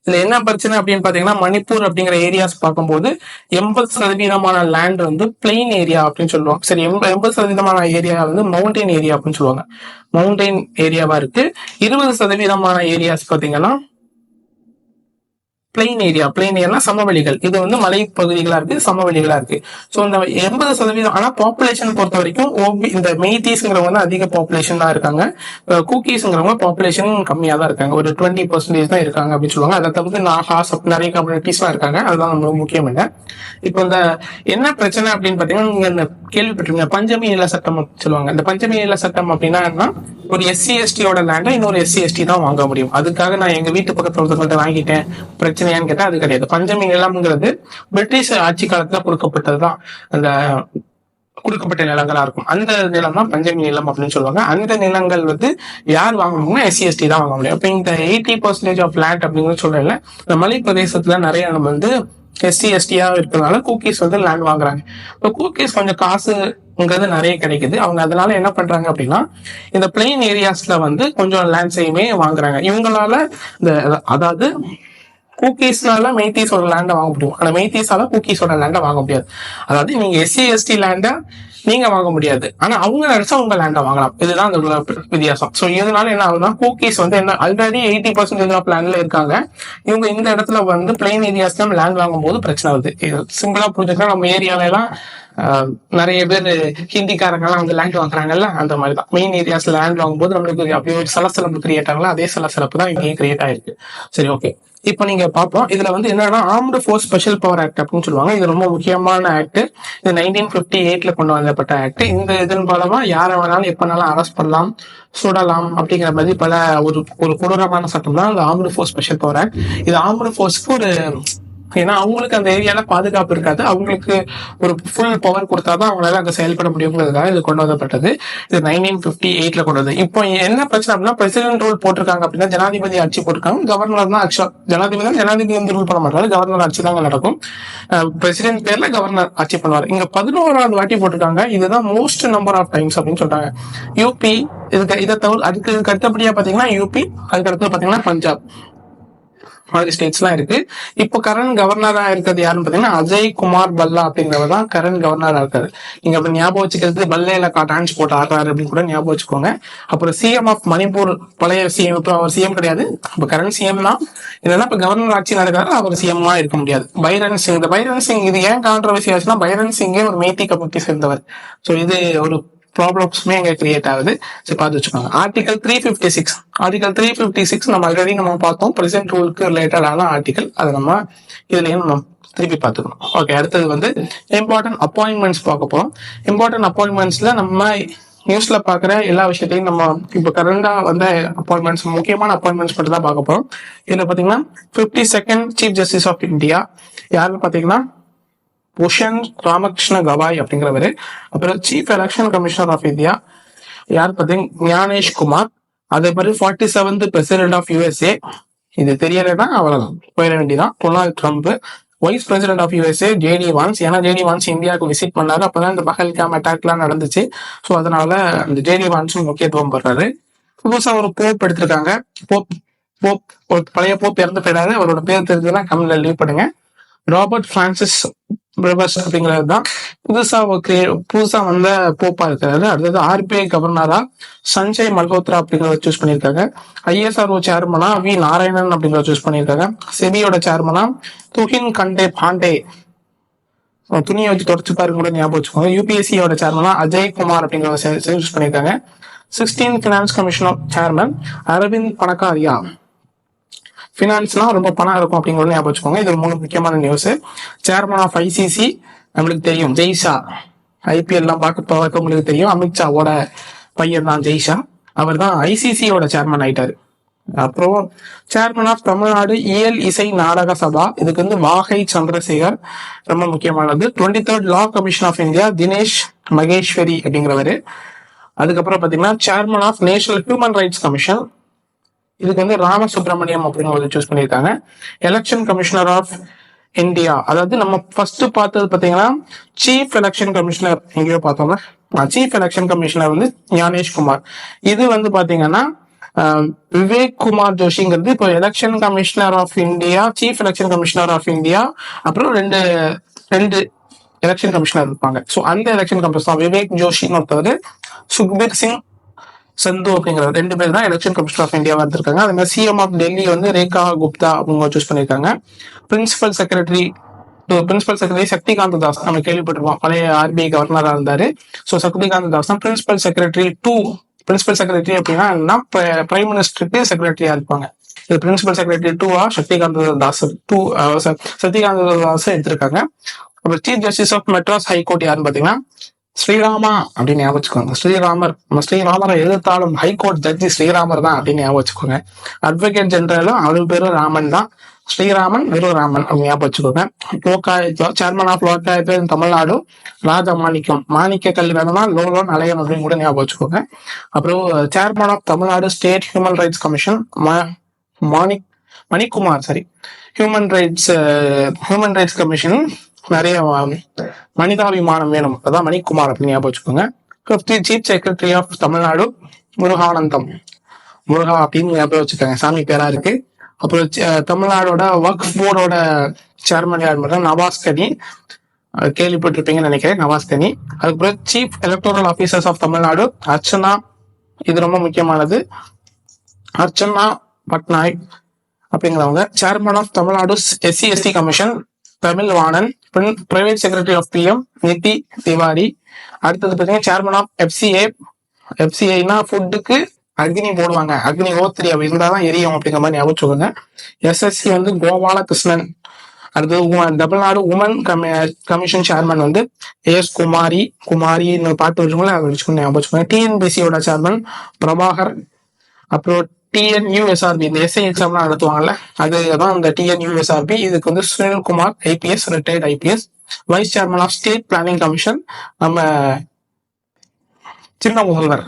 இதுல என்ன பிரச்சனை அப்படின்னு பாத்தீங்கன்னா, மணிப்பூர் அப்படிங்கிற ஏரியாஸ் பார்க்கும்போது 80% லேண்ட் பிளெயின் ஏரியா அப்படின்னு சொல்லுவாங்க. சரி, 80% ஏரியா மவுண்டைன் ஏரியா அப்படின்னு சொல்லுவாங்க. மவுண்டைன் ஏரியாவா இருக்கு. 20% ஏரியாஸ் பாத்தீங்கன்னா பிளெயின் ஏரியா சமவெளிகள். இது மலை பகுதிகளா இருக்கு, சமவெளிகளா இருக்கு. சோ இந்த 80%, ஆனா பாப்புலேஷன் பொறுத்த வரைக்கும் இந்த மெய்தீஸ்ங்கிறவங்க அதிக பாப்புலேஷன் தான் இருக்காங்க. குக்கீஸ்ங்கிறவங்க பாப்புலேஷன் கம்மியா தான் இருக்காங்க, ஒரு 20% தான் இருக்காங்க அப்படின்னு சொல்லுவாங்க. அதை தவிர்த்து நாகாஸ் நிறைய கம்யூனிட்டிஸ் தான் இருக்காங்க, அதுதான் ரொம்ப முக்கியம். இல்லை இப்போ இந்த என்ன பிரச்சனை அப்படின்னு பாத்தீங்கன்னா, நீங்க இந்த கேள்விப்பட்டிருக்கீங்க பஞ்சமி நில சட்டம் சொல்லுவாங்க. இந்த பஞ்சமி நில சட்டம் அப்படின்னா என்ன, ஒரு எஸ்சி எஸ்டியோட லேண்டை இன்னொரு எஸ்சி எஸ்டி தான் வாங்க முடியும். அதுக்காக நான் எங்க வீட்டு பக்கத்துல ஒருத்தவங்கள்ட்ட வாங்கிட்டேன் பிரச்சனையான்னு கேட்டா அது கிடையாது. பஞ்சமி நிலம்ங்கிறது பிரிட்டிஷ் ஆட்சி காலத்துல கொடுக்கப்பட்டதுதான், அந்த கொடுக்கப்பட்ட நிலங்களா இருக்கும். அந்த நிலம் தான் பஞ்சமி நிலம் அப்படின்னு சொல்லுவாங்க. அந்த நிலங்கள் யார் வாங்க முடியும்னா எஸ்சி எஸ்டி தான் வாங்க முடியும். அப்ப இந்த 80% ஆஃப் லேண்ட் அப்படிங்கிறது சொல்றேன்ல, இந்த மலை பிரதேசத்துல நிறைய நம்ம எஸ்சி எஸ்டியா இருக்கிறதுனால கூக்கீஸ் வந்து லேண்ட் வாங்குறாங்க. இப்போ கூக்கீஸ் கொஞ்சம் காசுங்கிறது நிறைய கிடைக்குது. அவங்க அதனால என்ன பண்றாங்க அப்படின்னா இந்த பிளெயின் ஏரியாஸ்ல வந்து கொஞ்சம் லேண்ட்ஸையுமே வாங்குறாங்க. இவங்களால இந்த அதாவது கூக்கீஸ்னால மெய்தீஸோட லேண்டை வாங்க முடியும், ஆனா மெய்தீஸால கூக்கீஸோட லேண்டை வாங்க முடியாது. அதாவது நீங்க எஸ்சி எஸ்டி லேண்டை நீங்க வாங்க முடியாது, ஆனா அவங்க நினைச்சா உங்க லேண்டை வாங்கலாம். இதுதான் அந்த வித்தியாசம். ஸோ இதனால என்ன ஆகுதுன்னா கூக்கீஸ் வந்து என்ன ஆல்ரெடி 80% ஆஃப் லேண்ட்ல இருக்காங்க. இவங்க இந்த இடத்துல வந்து பிளெயின் ஏரியாஸ்ல லேண்ட் வாங்கும் போது பிரச்சனை வருது. சிம்பிளா புரிஞ்சுக்கலாம், நம்ம ஏரியால எல்லாம் நிறைய பேர் ஹிந்திக்காரங்க எல்லாம் வந்து லேண்ட் வாங்குறாங்கல்ல, அந்த மாதிரி தான் மெயின் ஏரியாஸ்ல லேண்ட் வாங்கும்போது நம்மளுக்கு அப்படியே ஒரு சலசலப்பு கிரியேட் ஆகலாம். அதே சலசலப்பு தான் இங்கேயும் கிரியேட் ஆயிருக்கு. சரி, ஓகே. இப்போ நீங்க பார்ப்போம், இதுல வந்து என்னன்னா armed force special power act அப்படின்னு சொல்லுவாங்க. இது ரொம்ப முக்கியமான ஆக்ட். இது 1958 கொண்டு வந்தப்பட்ட ஆக்ட். இந்த இதன் மூலமா யாரை வேணாலும் எப்பனாலும் அரெஸ்ட் பண்ணலாம், சுடலாம் அப்படிங்கிற மாதிரி பல ஒரு கொடூரமான சட்டம் தான் இந்த armed force special power act. இது ஆர்ம்டு ஃபோர்ஸ்க்கு ஒரு ஏன்னா அவங்களுக்கு அந்த ஏரியால பாதுகாப்பு இருக்காது, அவங்களுக்கு ஒரு ஃபுல் பவர் கொடுத்தாதான் அவங்களால அங்க செயல்பட முடியுங்கிறதுக்காக இது கொண்டு வந்தப்பட்டது. இது 1958 கொண்டு வந்தது. இப்போ என்ன பிரச்சனை அப்படின்னா பிரசிடென்ட் ரூல் போட்டிருக்காங்க அப்படின்னா ஜனாதிபதி ஆட்சி போட்டிருக்காங்க. கவர்னர் தான் ஆக்சுவலா ஜனாதிபதி வந்து ரூல் பண்ண மாட்டாரு, கவர்னர் ஆட்சி தாங்க நடக்கும். பிரசிடென்ட் பேர்ல கவர்னர் ஆட்சி பண்ணுவார். இங்க 11வது வாட்டி போட்டிருக்காங்க. இதுதான் மோஸ்ட் நம்பர் ஆஃப் டைம்ஸ் அப்படின்னு சொல்றாங்க. யூபி இதை தவிர அதுக்கு அடுத்தபடியா பாத்தீங்கன்னா யூபி, அதுக்கு அடுத்து பாத்தீங்கன்னா பஞ்சாப் மாதிரி ஸ்டேட்ஸ் எல்லாம் இருக்கு. இப்போ கரண்ட் கவர்னரா இருக்கிறது யாருன்னு பாத்தீங்கன்னா அஜய் குமார் பல்லா அப்படிங்கிறவர் தான் கரண்ட் கவர்னரா இருக்காரு. நீங்க அப்படி ஞாபகம் வச்சுக்கிறது பல்லேல டான்ஸ் போட்டு ஆடுறாரு அப்படின்னு கூட ஞாபகம் வச்சுக்கோங்க. அப்புறம் சிஎம் ஆஃப் மணிப்பூர் பழைய சிஎம், இப்போ அவர் சிஎம் கிடையாது, இப்போ கரண்ட் சிஎம் தான். இல்லைன்னா இப்ப கவர்னர் ஆட்சி நடக்கிறாரு, அவர் சிஎம்மா இருக்க முடியாது. பைரன் சிங், இந்த பைரன் சிங் இது ஏன் கான்ட்ரவர்சி ஆச்சுன்னா பைரன் சிங்கே ஒரு மேத்தி கம்யூனிட்டி சேர்ந்தவர். ஸோ இது ஒரு ப்ராப்ளம்ஸ்மே அங்க கிரியேட் ஆகுது. சரி, பார்த்து வச்சுக்கோங்க. ஆர்டிகல் 356 நம்ம ஆல்ரெடி பார்த்தோம், பிரசன்ட் ரூலுக்கு ரிலேட்டடான ஆர்டிகல். அதை நம்ம இதுலயும் நம்ம திருப்பி பார்த்துக்கணும். ஓகே, அடுத்தது வந்து இம்பார்ட்டன்ட் அப்பாயின்மெண்ட்ஸ் பார்க்க போறோம். இம்பார்ட்டன்ட் அப்பாயின்மெண்ட்ஸ்ல நம்ம நியூஸ்ல பாக்குற எல்லா விஷயத்தையும் நம்ம இப்ப கரண்டா வந்த அப்பாயின்மெண்ட்ஸ், முக்கியமான அப்பாயின்மெண்ட்ஸ் மட்டும் தான் பார்க்க போறோம். இதுல பாத்தீங்கன்னா 52nd chief justice of India யாருன்னு பாத்தீங்கன்னா பூஷன் ராமகிருஷ்ண கவாய் அப்படிங்கிறவரு. அப்புறம் chief election commissioner of India யார் பார்த்தீங்கன்னா ஞானேஷ் குமார். அதே மாதிரி 47th பிரசிடென்ட் ஆஃப் யூஎஸ்ஏ, இது தெரியலன்னா அவ்வளவுதான், போயிட வேண்டியதான், Donald Trump. Vice president of USA JD Vance. ஏன்னா ஜேடி வான்ஸ் இந்தியாவுக்கு விசிட் பண்ணாரு, அப்பதான் இந்த பஹல்காம் அட்டாக்லாம் நடந்துச்சு. ஸோ அதனால இந்த ஜேடி வான்ஸும் முக்கியத்துவம் பண்றாரு. புதுசா ஒரு போப் எடுத்திருக்காங்க. போப் பழைய போப் இறந்து போயிடாரு, அவரோட பேர் தெரிஞ்சதுன்னா கமெண்ட்ல லீவ் பண்ணுங்க. ராபர்ட் பிரான்சிஸ் பிரபஸ் அப்படிங்கிறது தான் புதுசா வந்த போப்பா இருக்கிறாரு. அடுத்தது ஆர்பிஐ கவர்னரா சஞ்சய் மல்ஹோத்ரா அப்படிங்கிறத சூஸ் பண்ணியிருக்காங்க. ஐஎஸ்ஆர்ஓ சேர்மனா வி நாராயணன் அப்படிங்கிறத சூஸ் பண்ணியிருக்காங்க. செபியோட சேர்மனா துஹின் கண்டே பாண்டே, துணியை வச்சு தொடச்சு பாருங்க கூட ஞாபகம் வச்சுக்கோங்க. யூபிஎஸ்சியோட சேர்மனா அஜய் குமார் அப்படிங்கிறத சூஸ் பண்ணியிருக்காங்க. 16th finance commission chairman Arvind Panagariya. ஃபினான்ஸ்னா ரொம்ப பணம் இருக்கும் அப்படிங்கிறது ஞாபகம் வச்சுக்கோங்க. இது ஒரு 3 முக்கியமான நியூஸ். சேர்மன் ஆஃப் ஐசிசி நம்மளுக்கு தெரியும் ஜெய்ஷா, ஐபிஎல் எல்லாம் பார்க்க உங்களுக்கு தெரியும், அமித்ஷாவோட பையன் தான் ஜெய்ஷா, அவர் தான் ஐசிசியோட சேர்மன் ஆயிட்டாரு. அப்புறம் சேர்மன் ஆஃப் தமிழ்நாடு இயல் இசை நாடக சபா, இதுக்கு வந்து வாகை சந்திரசேகர், ரொம்ப முக்கியமானது. 23rd law commission of India Dinesh Maheshwari அப்படிங்கிறவரு. அதுக்கப்புறம் பாத்தீங்கன்னா chairman of national human rights commission, இதுக்கு வந்து ராமசுப்ரமணியம் அப்படிங்கிறத சூஸ் பண்ணியிருக்காங்க. எலெக்ஷன் கமிஷனர் ஆஃப் இந்தியா, அதாவது நம்ம ஃபர்ஸ்ட் பார்த்தது பாத்தீங்கன்னா சீஃப் எலெக்ஷன் கமிஷனர், எங்கேயோ பார்த்தோம்னா சீஃப் எலெக்ஷன் கமிஷனர் வந்து ஞானேஷ் குமார். இது வந்து பாத்தீங்கன்னா விவேக் குமார் ஜோஷிங்கிறது இப்போ election commissioner of India, chief election commissioner of India, அப்புறம் ரெண்டு எலெக்ஷன் கமிஷனர் இருப்பாங்க. ஸோ அந்த எலெக்ஷன் கமிஷனர் விவேக் ஜோஷின்னு ஒருத்தவர், சுக்பீர் சிங் சந்து அப்படிங்கிற 2 பேர் தான் எலெக்ஷன் கமிஷனர் ஆஃப் இந்தியா வந்திருக்காங்க. அதே மாதிரி சிஎம் ஆஃப் டெல்லி வந்து ரேகா குப்தா அவங்க சூஸ் பண்ணியிருக்காங்க. பிரின்சிபல் செக்ரட்டரி சக்திகாந்த தாஸ், நம்ம கேள்விப்பட்டிருப்போம், பழைய ஆர்பிஐ கவர்னரா இருந்தாரு. ஸோ சக்திகாந்த தாஸ் தான் பிரின்சிபல் செக்ரட்டரி 2. பிரின்சிபல் செக்ரட்டரி அப்படின்னா பிரைம் மினிஸ்டருக்கு செக்ரட்டரியா இருப்பாங்க. இது பிரின்சிபல் செக்ரட்டரி 2 சக்திகாந்த தாஸ் எடுத்திருக்காங்க. அப்புறம் chief justice of Madras high court யாருன்னு பாத்தீங்கன்னா ஸ்ரீராமா அப்படின்னு ஞாபகம் வச்சுக்கோங்க. ஸ்ரீராமரை எதிர்த்தாலும் ஹைகோர்ட் ஜட்ஜி ஸ்ரீராமர் தான் அப்படின்னு ஞாபகம் வச்சுக்கோங்க. அட்வொகேட் ஜெனரலும் அவரு பேரும் ராமன் தான், ஸ்ரீராமன் வெறும் ராமன் ஞாபகம் வச்சுக்கோங்க. லோகாயுக்தா சேர்மன் ஆஃப் லோகாயுக்தா தமிழ்நாடு ராஜா மாணிக்க கல்வி வேணும்னா லோலோன் அலையன் அப்படின்னு கூட ஞாபகம் வச்சுக்கோங்க. அப்புறம் chairman of Tamil Nadu state human rights commission Manikumar sorry human rights commission நிறைய மனிதாபிமானம் வேணும், அதான் மணிக்குமார் அப்படின்னு ஞாபகம் வச்சுக்கோங்க. 50th chief secretary of Tamil Nadu Muruganandam, Muruga அப்படின்னு ஞாபகம் வச்சுக்கோங்க, சாமி பேரா இருக்கு. அப்புறம் தமிழ்நாடோட வக்ஃப் போர்டோட சேர்மன் யார் மட்டும் நவாஸ் கனி, கேள்விப்பட்டிருப்பீங்கன்னு நினைக்கிறேன், நவாஸ் கனி. அதுக்கப்புறம் chief electoral officers of Tamil Nadu Archana, இது ரொம்ப முக்கியமானது, அர்ச்சனா பட்நாயக் அப்படிங்கிறவங்க. Chairman of Tamil Nadu SC/ST commission Tamil Vanan. Private secretary of PM Nidhi Tiwari. அடுத்தது பார்த்தீங்கன்னா சேர்மன் ஆஃப் FCA ஃபுட்டுக்கு அக்னி போடுவாங்க, அக்னி ஓத்திரி அப்படி இருந்தாதான் எரியும் அப்படிங்கிற மாதிரி ஞாபகம் வச்சுக்கோங்க. SSC வந்து கோபால கிருஷ்ணன். அடுத்தது தமிழ்நாடு உமன் கமிஷன் சேர்மன் வந்து AS குமாரி பாட்டு வச்சுக்கோங்களேன், அதை வச்சுக்கோங்க ஞாபகம் வச்சுக்கோங்க. TNPSCயோட சேர்மன் பிரபாகர். அப்புறம் TNUSRB இந்த SI எக்ஸாம்லாம் நடத்துவாங்கல்ல, அதுதான் இந்த TNUSRB. இதுக்கு வந்து Sunilkumar IPS, retired IPS. Vice chairman of state planning commission நம்ம சின்ன முதல்வர்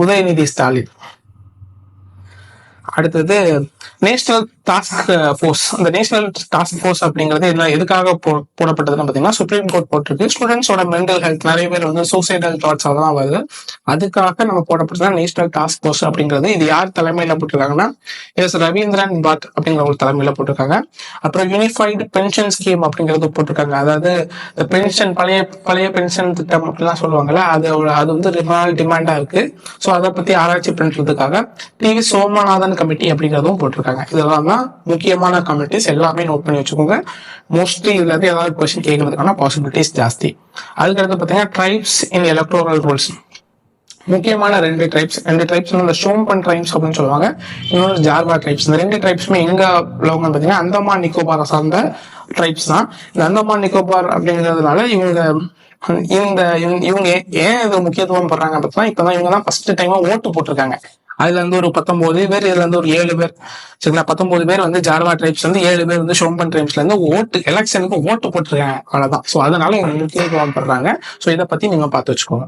உதயநிதி ஸ்டாலின். அடுத்தது நேஷனல் டாஸ்க் ஃபோர்ஸ். அந்த நேஷனல் டாஸ்க் ஃபோர்ஸ் அப்படிங்கிறது எதுக்காக போடப்பட்டதுன்னு பார்த்தீங்கன்னா, சுப்ரீம் கோர்ட் போட்டிருக்கு. ஸ்டூடெண்ட்ஸோட மென்டல் ஹெல்த், நிறைய பேர் வந்து சூசைடல் தாட்ஸ் அதெல்லாம் வருது, அதுக்காக நம்ம போடப்பட்டது நேஷனல் டாஸ்க் ஃபோர்ஸ் அப்படிங்கிறது. இது யார் தலைமையில போட்டிருக்காங்கன்னா எஸ் ரவீந்திரன் பாட் அப்படிங்கிற ஒரு தலைமையில போட்டிருக்காங்க. அப்புறம் யூனிஃபைடு பென்ஷன் ஸ்கீம் அப்படிங்கிறது போட்டிருக்காங்க. அதாவது பென்ஷன் பழைய பென்ஷன் திட்டம் அப்படிலாம் சொல்லுவாங்கல்ல, அது வந்து ரொம்ப நாள் டிமாண்டா இருக்கு. ஸோ அதை பத்தி ஆராய்ச்சி பண்றதுக்காக TV சோமநாதன் கமிட்டி அப்படிங்கிறதும் போட்டிருக்காங்க. இதெல்லாம் தான் முக்கியமான கமிட்டிஸ், எல்லாமே நோட் பண்ணி வச்சுக்கோங்க. மோஸ்ட்லி இதுல இருந்து ஏதாவது கொஸ்டின் கேட்கறதுக்கான பாசிபிலிட்டிஸ் ஜாஸ்தி. அதுக்கடுத்து பார்த்தீங்கன்னா ட்ரைப்ஸ் இன் எலக்டோரல் ரூல்ஸ். முக்கியமான ரெண்டு ட்ரைப்ஸ் இந்த ஷோம்பன் ட்ரைப்ஸ் அப்படின்னு சொல்லுவாங்க, இன்னொரு ஜார்வா ட்ரைப்ஸ். இந்த ரெண்டு ட்ரைப்ஸுமே எங்க உள்ளவங்க பார்த்தீங்கன்னா அந்தமான் நிக்கோபாரை சார்ந்த ட்ரைப்ஸ் தான். இந்த அந்தமான் நிக்கோபார் அப்படிங்கிறதுனால இவங்க ஏன் இது முக்கியத்துவம் பண்றாங்க பார்த்தா, இப்பதான் இவங்க தான் ஃபர்ஸ்ட் டைமா ஓட்டு போட்டிருக்காங்க. அதுல இருந்து ஒரு 19 பேர், இதுல இருந்து ஒரு 7 பேர், சரிங்களா? 19 பேர் வந்து ஜார்வா ட்ரைப்ஸ் வந்து, 7 பேர் வந்து ஷோம்பன் ட்ரைப்ஸ்ல இருந்து எலெக்ஷனுக்கு ஓட்டு போட்டிருக்காங்க, அவ்வளவுதான். சோ அதனால இவங்க முக்கியத்துவம் பண்றாங்க. சோ இதை பத்தி நீங்க பார்த்து வச்சுக்கோங்க.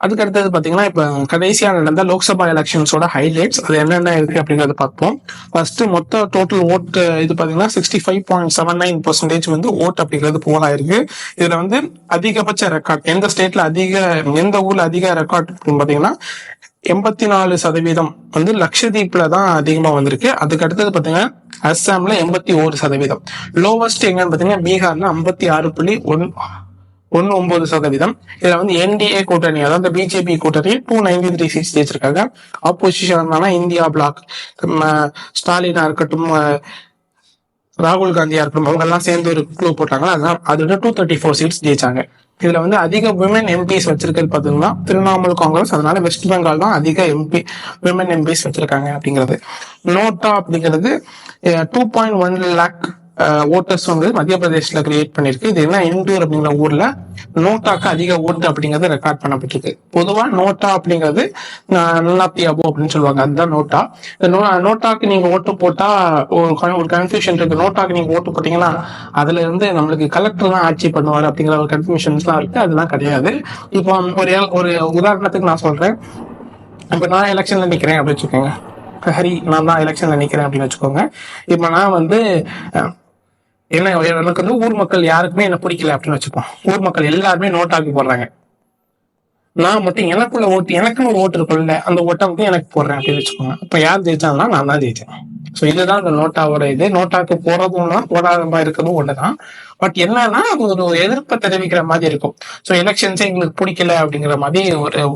அதுக்கு அடுத்தது பாத்தீங்கன்னா, இப்ப கடைசியா நடந்த லோக்சபா எலெக்ஷன்ஸோட ஹைலைட்ஸ், அது என்னென்ன இருக்கு அப்படிங்கறத பார்ப்போம். ஃபர்ஸ்ட் மொத்த டோட்டல் ஓட்டு இது பாத்தீங்கன்னா 65.79% வந்து ஓட்டு அப்படிங்கிறது போலாயிருக்கு. இதுல வந்து அதிகபட்ச ரெக்கார்ட் எந்த ஸ்டேட்ல எந்த ஊர்ல அதிக ரெக்கார்ட் பாத்தீங்கன்னா 84% வந்து லட்சத்தீப்ல தான் அதிகமா வந்திருக்கு. அதுக்கு அடுத்தது பாத்தீங்கன்னா அஸ்ஸாம்ல 81%. லோவஸ்ட் எங்கன்னு பாத்தீங்கன்னா பீகார்ல 56.19%. இதுல வந்து NDA கூட்டணி, அதாவது BJP கூட்டணி 293 சீட்ஸ் ஜெயிச்சிருக்காங்க. ஆப்போசிஷன் இந்தியா பிளாக், ஸ்டாலினா இருக்கட்டும், ராகுல் காந்தியா இருக்கட்டும், அவங்க எல்லாம் சேர்ந்து ஒரு குழு போட்டாங்க, அதோட 234 சீட்ஸ் ஜெயிச்சாங்க. இதுல வந்து அதிக விமன் எம்பிஸ் வச்சிருக்கிறது பாத்தீங்கன்னா திரிணாமுல் காங்கிரஸ். அதனால வெஸ்ட் பெங்கால் தான் அதிக விமன் எம்பிஸ் வச்சிருக்காங்க அப்படிங்கிறது. நோட்டா அப்படிங்கிறது 2.1 லேக் ஓட்டர்ஸ் வந்து மத்திய பிரதேஷ்ல கிரியேட் பண்ணிருக்கு. இது என்ன இண்டூர் அப்படிங்கிற ஊர்ல நோட்டாக்கு அதிக ஓட்டு அப்படிங்கிறது ரெக்கார்ட் பண்ணப்பட்டிருக்கு. பொதுவா நோட்டா அப்படிங்கிறது நல்லாத்தியாபோ அப்படின்னு சொல்லுவாங்க, அதுதான் நோட்டா. நோட்டாக்கு நீங்க ஓட்டு போட்டா ஒரு கன்ஃபியூஷன் இருக்கு. நோட்டாக்கு நீங்க ஓட்டு போட்டீங்கன்னா அதுல இருந்து நம்மளுக்கு கலெக்டர் தான் ஆட்சி பண்ணுவாரு அப்படிங்கிற ஒரு கன்ஃபியூஷன்ஸ் எல்லாம் இருக்கு. அதெல்லாம் கிடையாது. இப்போ ஒரு உதாரணத்துக்கு நான் சொல்றேன். இப்ப நான் எலெக்ஷன்ல நிக்கிறேன் அப்படின்னு வச்சுக்கோங்க, நான் தான் எலெக்ஷன்ல நிக்கிறேன் அப்படின்னு வச்சுக்கோங்க. இப்ப நான் வந்து எனக்கு வந்து ஊர் மக்கள் யாருக்குமே என்ன பிடிக்கல அப்படின்னு வச்சுப்போம். ஊர் மக்கள் எல்லாருமே நோட்டாக்கி போடுறாங்க. நான் மட்டும் எனக்குன்னு ஒரு ஓட்டு இருக்குல்ல, அந்த ஓட்டை வந்து எனக்கு போடுறேன் அப்படின்னு வச்சுக்கோங்க. இப்ப யார் ஜெயிச்சாங்கன்னா நான் தான் ஜெயிச்சேன். ஸோ இதுதான் இந்த நோட்டாவோட இது. நோட்டாக்கு போறதும்னா போடாத இருக்கிறதும் ஒண்ணுதான். பட் என்னன்னா அது ஒரு எதிர்ப்பை தெரிவிக்கிற மாதிரி இருக்கும். ஸோ எலெக்ஷன்ஸே எங்களுக்கு பிடிக்கல அப்படிங்கிற மாதிரி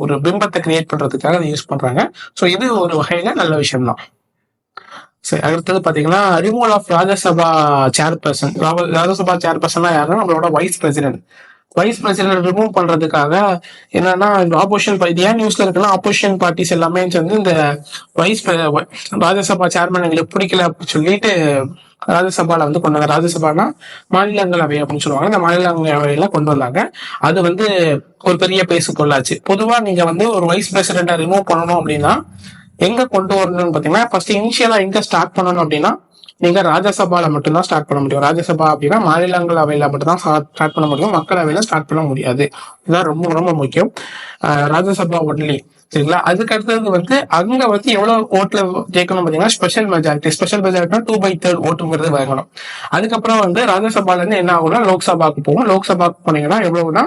ஒரு பிம்பத்தை கிரியேட் பண்றதுக்காக அதை யூஸ் பண்றாங்க. ஸோ இது ஒரு வகையில நல்ல விஷயம் தான். சரி, அடுத்தது பாத்தீங்கன்னா removal of Rajya Sabha chairperson. Rajya Sabha chairperson யாருன்னா நம்மளோட வைஸ் பிரசிடென்ட் ரிமூவ் பண்றதுக்காக என்னன்னா ஆப்போசிஷன் இது ஏன் நியூஸ்ல இருக்குன்னா ஆப்போசிஷன் பார்ட்டிஸ் எல்லாமே வந்து இந்த ராஜ்யசபா சேர்மன் எங்களுக்கு பிடிக்கல அப்படின்னு சொல்லிட்டு ராஜ்யசபால வந்து கொண்டு வந்தாங்க. ராஜ்யசபானா மாநிலங்களவை அப்படின்னு சொல்லுவாங்க. இந்த மாநிலங்களவையில கொண்டு வந்தாங்க. அது வந்து ஒரு பெரிய பேசுக்கொள்ளாச்சு. பொதுவா நீங்க வந்து ஒரு வைஸ் பிரசிடென்ட்டை ரிமூவ் பண்ணணும் அப்படின்னா எங்க கொண்டு வரணும்னு பாத்தீங்கன்னா ஃபர்ஸ்ட் இனிஷியலா எங்க ஸ்டார்ட் பண்ணணும் அப்படின்னா நீங்க ராஜ்யசபால மட்டும்தான் ஸ்டார்ட் பண்ண முடியும். ராஜ்யசபா அப்படின்னா மாநிலங்களவையில மட்டும்தான் ஸ்டார்ட் பண்ண முடியும், மக்களவையில ஸ்டார்ட் பண்ண முடியாது. இதுதான் ரொம்ப ரொம்ப முக்கியம். ராஜ்யசபா ஒன்லி. சரிங்களா. அதுக்கு அடுத்தது வந்து அங்க வந்து எவ்வளவு ஓட்டுல ஜெயிக்கணும் பாத்தீங்கன்னா ஸ்பெஷல் மெஜாரிட்டினா 2/3 ஓட்டுங்கிறது வாங்கணும். அதுக்கப்புறம் வந்து ராஜ்யசபால இருந்து என்ன ஆகும்னா லோக்சபாக்கு போகும். லோக்சபாக்கு போனீங்கன்னா எவ்வளவுனா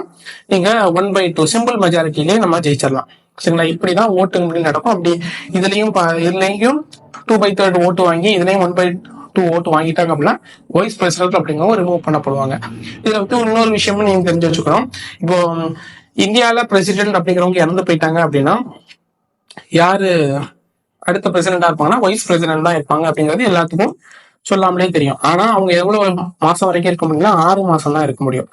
நீங்க 1/2 சிம்பிள் மெஜாரிட்டிலேயே நம்ம ஜெயிச்சிடலாம். சரிங்களா. இப்படிதான் ஓட்டு நடக்கும். அப்படி இதுலயும் 2/3 ஓட்டு வாங்கி இதுலயும் 1/2 ஓட்டு வாங்கிட்டாங்க அப்படின்னா வைஸ் பிரசிடென்ட் அப்படிங்கிறவங்க ரிமூவ் பண்ணப்படுவாங்க. இதுல வந்து இன்னொரு விஷயமும் நீங்க தெரிஞ்சு வச்சுக்கணும். இப்போ இந்தியால பிரசிடென்ட் அப்படிங்கிறவங்க இறந்து போயிட்டாங்க அப்படின்னா யாரு அடுத்த பிரசிடென்டா இருப்பாங்கன்னா வைஸ் பிரசிடென்ட் தான் இருப்பாங்க அப்படிங்கிறது எல்லாத்துக்கும் சொல்லாமலே தெரியும். ஆனா அவங்க எவ்வளவு மாசம் வரைக்கும் இருக்க முடியும்னா 6 மாசம் தான் இருக்க முடியும்.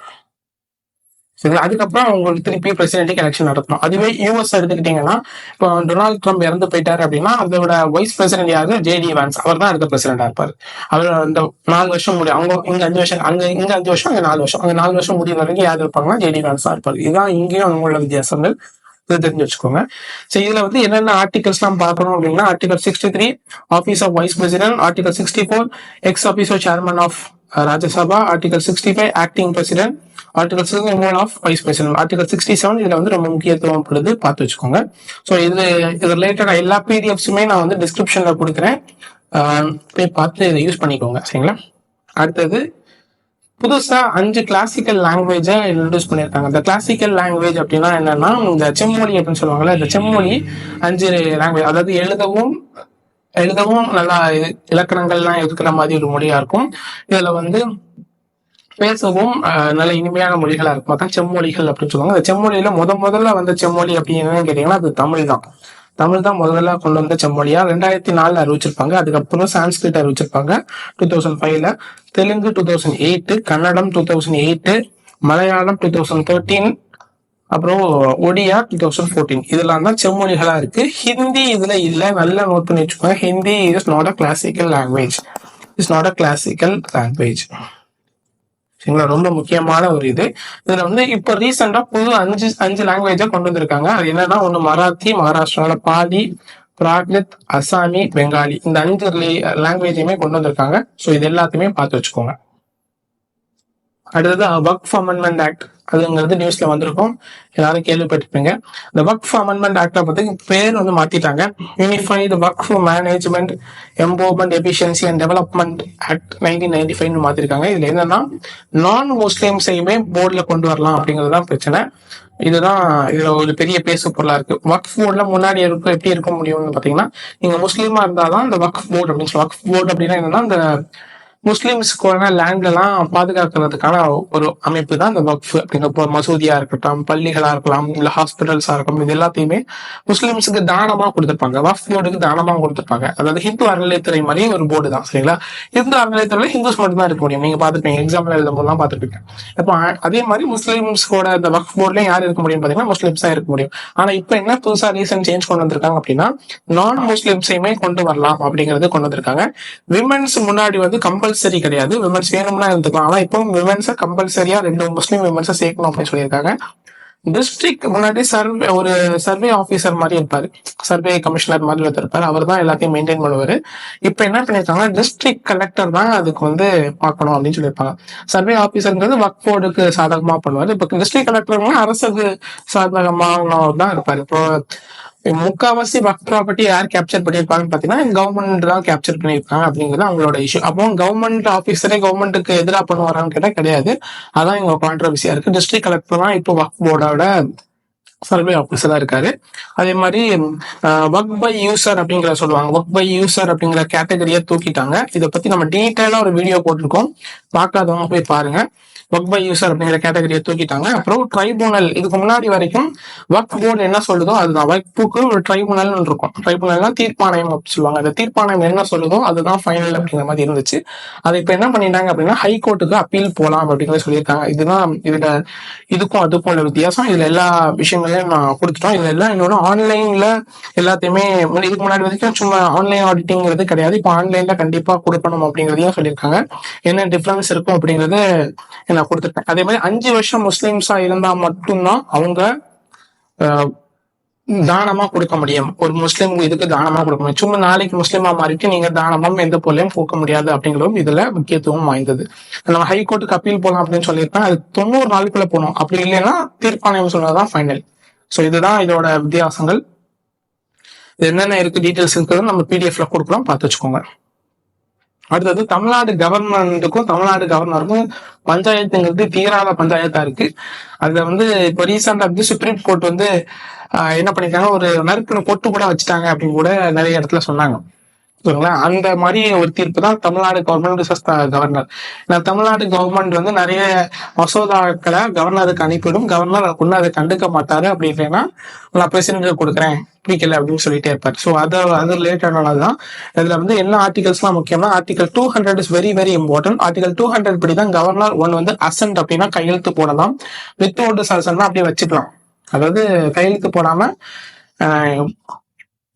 சரி, அதுக்கப்புறம் அவங்களுக்கு திருப்பி பிரசிடென்ட்டுக்கு எலெக்ஷன் நடத்தணும். அதுவே யூஎஸ் எடுத்துக்கிட்டீங்கன்னா இப்போ டொனால்டு ட்ரம்ப் இறந்து போயிட்டாரு அப்படின்னா அதோட வைஸ் பிரசிடென்ட் யாரு ஜேடி வான்ஸ், அவர் தான் அடுத்த பிரசிடென்டா இருப்பாரு. அவர் அந்த 4 வருஷம் முடியும். அவங்க இங்க 5 வருஷம், இங்க 5 வருஷம், அங்க 4 வருஷம், அங்க 4 வருஷம் முடியும் வரைக்கும் யார் இருப்பாங்கன்னா ஜேடி வான்ஸ் தான் இருப்பாரு. இதுதான் இங்கேயும் அவங்களோட வித்தியாசங்கள். இதை தெரிஞ்சு வச்சுக்கோங்க. சரி, இதுல வந்து என்னென்ன ஆர்டிகல்ஸ் எல்லாம் பார்க்கணும் அப்படின்னா article 63 office of vice president, article 64 ex office chairman of Rajya Sabha, article 65 acting president, article 61 of vice president, article 67 இதுல வந்து ரொம்ப முக்கியத்துவம் படுது, பார்த்து வச்சுக்கோங்க. ஸோ இது ரிலேட்டடா எல்லா பிடிஎஃப்ஸுமே நான் வந்து டிஸ்கிரிப்ஷன்ல கொடுக்குறேன், போய் பார்த்து இதை யூஸ் பண்ணிக்கோங்க. சரிங்களா. அடுத்தது புதுசா 5 கிளாசிக்கல் லாங்குவேஜ இன்ட்ரோடியூஸ் பண்ணியிருக்காங்க. இந்த கிளாசிக்கல் லாங்குவேஜ் அப்படின்னா என்னன்னா இந்த செம்மொழி அப்படின்னு சொல்லுவாங்கல்ல, இந்த செம்மொழி 5 லாங்குவேஜ், அதாவது எழுதவும் நல்லா இலக்கணங்கள்லாம் இருக்கிற மாதிரி ஒரு மொழியா இருக்கும். இதுல வந்து பேசவும் நல்ல இனிமையான மொழிகளா இருக்கும். அதான் செம்மொழிகள் அப்படின்னு சொல்லுவாங்க. அந்த செம்மொழியில முதல்ல வந்த செம்மொழி அப்படின்னு கேட்டீங்கன்னா அது தமிழ் தான். தமிழ் தான் முதல்ல கொண்டு வந்த செம்மொழியா 2004 அறிவிச்சிருப்பாங்க. அதுக்கப்புறம் சான்ஸ்கிரிட் அறிவிச்சிருப்பாங்க 2005, தெலுங்கு 2008, கன்னடம் 2008, மலையாளம் 2013, அப்புறம் ஒடியா 2014. இதெல்லாம் தான் செம்மொழிகளா இருக்கு. ஹிந்தி இதுல இல்ல, நல்லா நோட் பண்ணி வச்சுக்கோங்க. Hindi is not a classical language. சரிங்களா. ரொம்ப முக்கியமான ஒரு இதுல வந்து இப்ப ரீசெண்டா புது 5 லாங்குவேஜா கொண்டு வந்திருக்காங்க. அது என்னன்னா ஒண்ணு மராத்தி, மகாராஷ்டிரால பாலி, பிராகிருத், அசாமி, பெங்காலி, இந்த 5 லாங்குவேஜையுமே கொண்டு வந்திருக்காங்க. ஸோ இது எல்லாத்தையுமே பார்த்து வச்சுக்கோங்க. அடுத்தது வக்ஃப் அமெண்ட்மெண்ட் ஆக்ட், அதுங்கிறது நியூஸ்ல வந்திருக்கும், எல்லாரும் கேள்விப்பட்டிருப்பீங்க. இந்த வக்ஃப் அமெண்ட்மெண்ட் ஆக்டை பத்தி பேர் வந்து மாத்திட்டாங்க. Unified Waqf management empowerment efficiency and development act 1995 மாத்திருக்காங்க. இதுல என்னன்னா நான் முஸ்லிம்ஸையுமே போர்டுல கொண்டு வரலாம் அப்படிங்கிறதுதான் பிரச்சனை. இதுல ஒரு பெரிய பேசு பொருளா இருக்கு. வக்ஃப் போர்டுல முன்னாடி எப்படி இருக்க முடியும்னு பாத்தீங்கன்னா நீங்க முஸ்லீமா இருந்தாதான் இந்த வக்ஃப் போர்டு அப்படின்னு சொல்லுவாங்க. வக்ஃப் போர்டு அப்படின்னா என்னன்னா இந்த முஸ்லிம்ஸ்க்கான லேண்ட் எல்லாம் பாதுகாக்கிறதுக்கான ஒரு அமைப்பு தான் இந்த வக்ஃப் அப்படிங்கிற மசூதியா இருக்கட்டும், பள்ளிகளா இருக்கலாம், இல்ல ஹாஸ்பிட்டல்ஸா இருக்கலாம், இது எல்லாத்தையுமே முஸ்லிம்ஸுக்கு தானமா கொடுத்திருப்பாங்க. வக்ஃப் போர்டுக்கு தானமா கொடுத்திருப்பாங்க. அதாவது ஹிந்து அறநிலையத்துறை மாதிரி ஒரு போர்டு தான். சரிங்களா. ஹிந்து அறநிலையத்துறையில ஹிந்துஸ் மட்டும் தான் இருக்க முடியும். நீங்க பாத்துருப்பீங்க, எக்ஸாம்ல எழுதும் போதெல்லாம் பாத்துருப்பீங்க. இப்போ அதே மாதிரி முஸ்லிம்ஸ்கோட இந்த வக்ஃப் போர்ட்லயும் யார் இருக்க முடியும் பாத்தீங்கன்னா முஸ்லிம்ஸ் தான் இருக்க முடியும். ஆனா இப்ப என்ன புதுசா ரீசன்ட் சேஞ்ச் கொண்டு வந்திருக்காங்க அப்படின்னா நான் முஸ்லிம்ஸையுமே கொண்டு வரலாம் அப்படிங்கறது கொண்டு வந்திருக்காங்க. விமென்ஸ் முன்னாடி வந்து கம்பல்சரி கிடையாது, விமென்ஸ் வேணும்னா இருந்துக்கலாம். ஆனா இப்போ விமென்ஸை கம்பல்சரியா 2 முஸ்லீம் விமென்ஸை சேர்க்கணும் அப்படின்னு சொல்லியிருக்காங்க. டிஸ்ட்ரிக்ட் முன்னாடி ஒரு சர்வே ஆபீசர் மாதிரி இருப்பாரு, சர்வே கமிஷனர் மாதிரி இருப்பாரு, அவர் தான் எல்லாத்தையும் மெயின்டைன் பண்ணுவாரு. இப்ப என்ன பண்ணிருக்காங்க, டிஸ்ட்ரிக்ட் கலெக்டர் தான் அதுக்கு வந்து பார்க்கணும் அப்படின்னு சொல்லியிருப்பாங்க. சர்வே ஆபீசர்ங்கிறது வக்ஃப் போர்டுக்கு சாதகமா பண்ணுவாரு. இப்ப டிஸ்ட்ரிக்ட் கலெக்டர் அரசுக்கு சாதகமா தான் இருப்பாரு. இப்போ முக்காவாசி வக்ஃப் ப்ராப்பர்ட்டி யார் கேப்சர் பண்ணியிருப்பாங்கன்னு பாத்தீங்கன்னா கவர்மெண்ட் தான் கேப்சர் பண்ணியிருக்காங்க அப்படிங்கிறது அவங்களோட இஷ்யூ. அப்போ கவர்மெண்ட் ஆபீசரே கவர்மெண்ட்டுக்கு எதிராக பண்ணுவாரான்னு கேட்டா கிடையாது. அதான் இவங்க கான்ட்ரவர்சியா இருக்கு. டிஸ்ட்ரிக்ட் கலெக்டர் தான் இப்போ வக்ஃப் போர்டோட சர்வே ஆபீசரா இருக்காரு. அதே மாதிரி ஒர்க் பை யூசர் அப்படிங்கிற சொல்லுவாங்க. ஒர்க் பை யூசர் அப்படிங்கிற கேட்டகரியை தூக்கிட்டாங்க. இதை பத்தி நம்ம டீட்டெயிலா ஒரு வீடியோ போட்டிருக்கோம், பார்க்காதவங்க போய் பாருங்க. ஒர்க் பை யூசர் அப்படிங்கிற கேட்டகரியை தூக்கிட்டாங்க. அப்புறம் ட்ரைபுனல், இதுக்கு முன்னாடி வரைக்கும் ஒர்க் போர்டு என்ன சொல்லுதோ அதுதான். வக்ஃபுக்கு ஒரு ட்ரைபுனல் இருக்கும். ட்ரைபுனல்னா தீர்ப்பாணையம் அப்படின்னு சொல்லுவாங்க. அந்த தீர்ப்பாணையம் என்ன சொல்லுதோ அதுதான் ஃபைனல் அப்படிங்கிற மாதிரி இருந்துச்சு. அதை இப்ப என்ன பண்ணிட்டாங்க அப்படின்னா ஹைகோர்ட்டுக்கு அப்பீல் போலாம் அப்படிங்கிறத சொல்லியிருக்காங்க. இதுக்கும் அதுக்கும் உள்ள வித்தியாசம். இதுல எல்லா விஷயங்களையும் நான் கொடுத்துட்டோம். இதுல எல்லாம் இன்னொன்று ஆன்லைன்ல எல்லாத்தையுமே இதுக்கு முன்னாடி வரைக்கும் சும்மா ஆன்லைன் ஆடிட்டிங்கிறது கிடையாது. இப்போ ஆன்லைன்ல கண்டிப்பா கொடுக்கணும் அப்படிங்கிறதையும் சொல்லியிருக்காங்க. என்ன டிஃபரன்ஸ் இருக்கும் அப்படிங்கறது நான் கொடுத்துருக்கேன். அதே மாதிரி 5 வருஷம் முஸ்லிம்ஸா இருந்தா மட்டும்தான் அவங்க தானமா கொடுக்க முடியும். ஒரு முஸ்லீம் இதுக்கு தானமா கொடுக்க முடியும். சும்மா நாளைக்கு முஸ்லீமா மாறிட்டு நீங்க தானமும் எந்த பொருளையும் கொடுக்க முடியாது அப்படிங்கிறதும் இதுல முக்கியத்துவம் வாய்ந்தது. நம்ம ஹைகோர்ட்டுக்கு அப்பீல் போகலாம் அப்படின்னு சொல்லியிருக்கேன். அது 90 நாளுக்குள்ள போகணும். அப்படி இல்லைன்னா தீர்ப்பாணையம் சொன்னதான் ஃபைனல். ஸோ இதுதான் இதோட வித்தியாசங்கள். இது என்னென்ன இருக்கு டீட்டெயில்ஸ் இருக்கிறது நம்ம பிடிஎஃப்ல கொடுக்குறோம், பார்த்து வச்சுக்கோங்க. அடுத்தது தமிழ்நாடு கவர்மெண்ட்டுக்கும் தமிழ்நாடு கவர்னருக்கும் பஞ்சாயத்துங்கிறது தீராத பஞ்சாயத்தா இருக்கு. அதுல வந்து இப்போ ரீசெண்டா வந்து சுப்ரீம் கோர்ட் வந்து என்ன பண்ணிருக்காங்க, ஒரு நறுக்குன்னு பொட்டு கூட வச்சுட்டாங்க அப்படின்னு கூட நிறைய இடத்துல சொன்னாங்க. சரிங்களா, அந்த மாதிரி ஒரு தீர்ப்பு தான் Tamil Nadu government governor. Tamil Nadu government வந்து நிறைய மசோதாக்களை கவர்னருக்கு அனுப்பிடும், கவர்னர் ஒன்னும் அதை கண்டுக்க மாட்டாரு. அப்படின்னா நான் பிரசிடென்ட் கொடுக்குறேன், பிடிக்கல அப்படின்னு சொல்லிட்டே இருப்பாரு. ஸோ அது ரிலேட்டடானதான். இதுல வந்து என்ன ஆர்டிகல்ஸ்லாம் முக்கியம்னா article 200 is very very important. Article 200 படிதான் கவர்னர் ஒன் வந்து அசன்ட் அப்படின்னா கையெழுத்து போடலாம், வித்தவுட் அசன்ட்னா அப்படியே வச்சுக்கலாம். அதாவது கையெழுத்து போடாம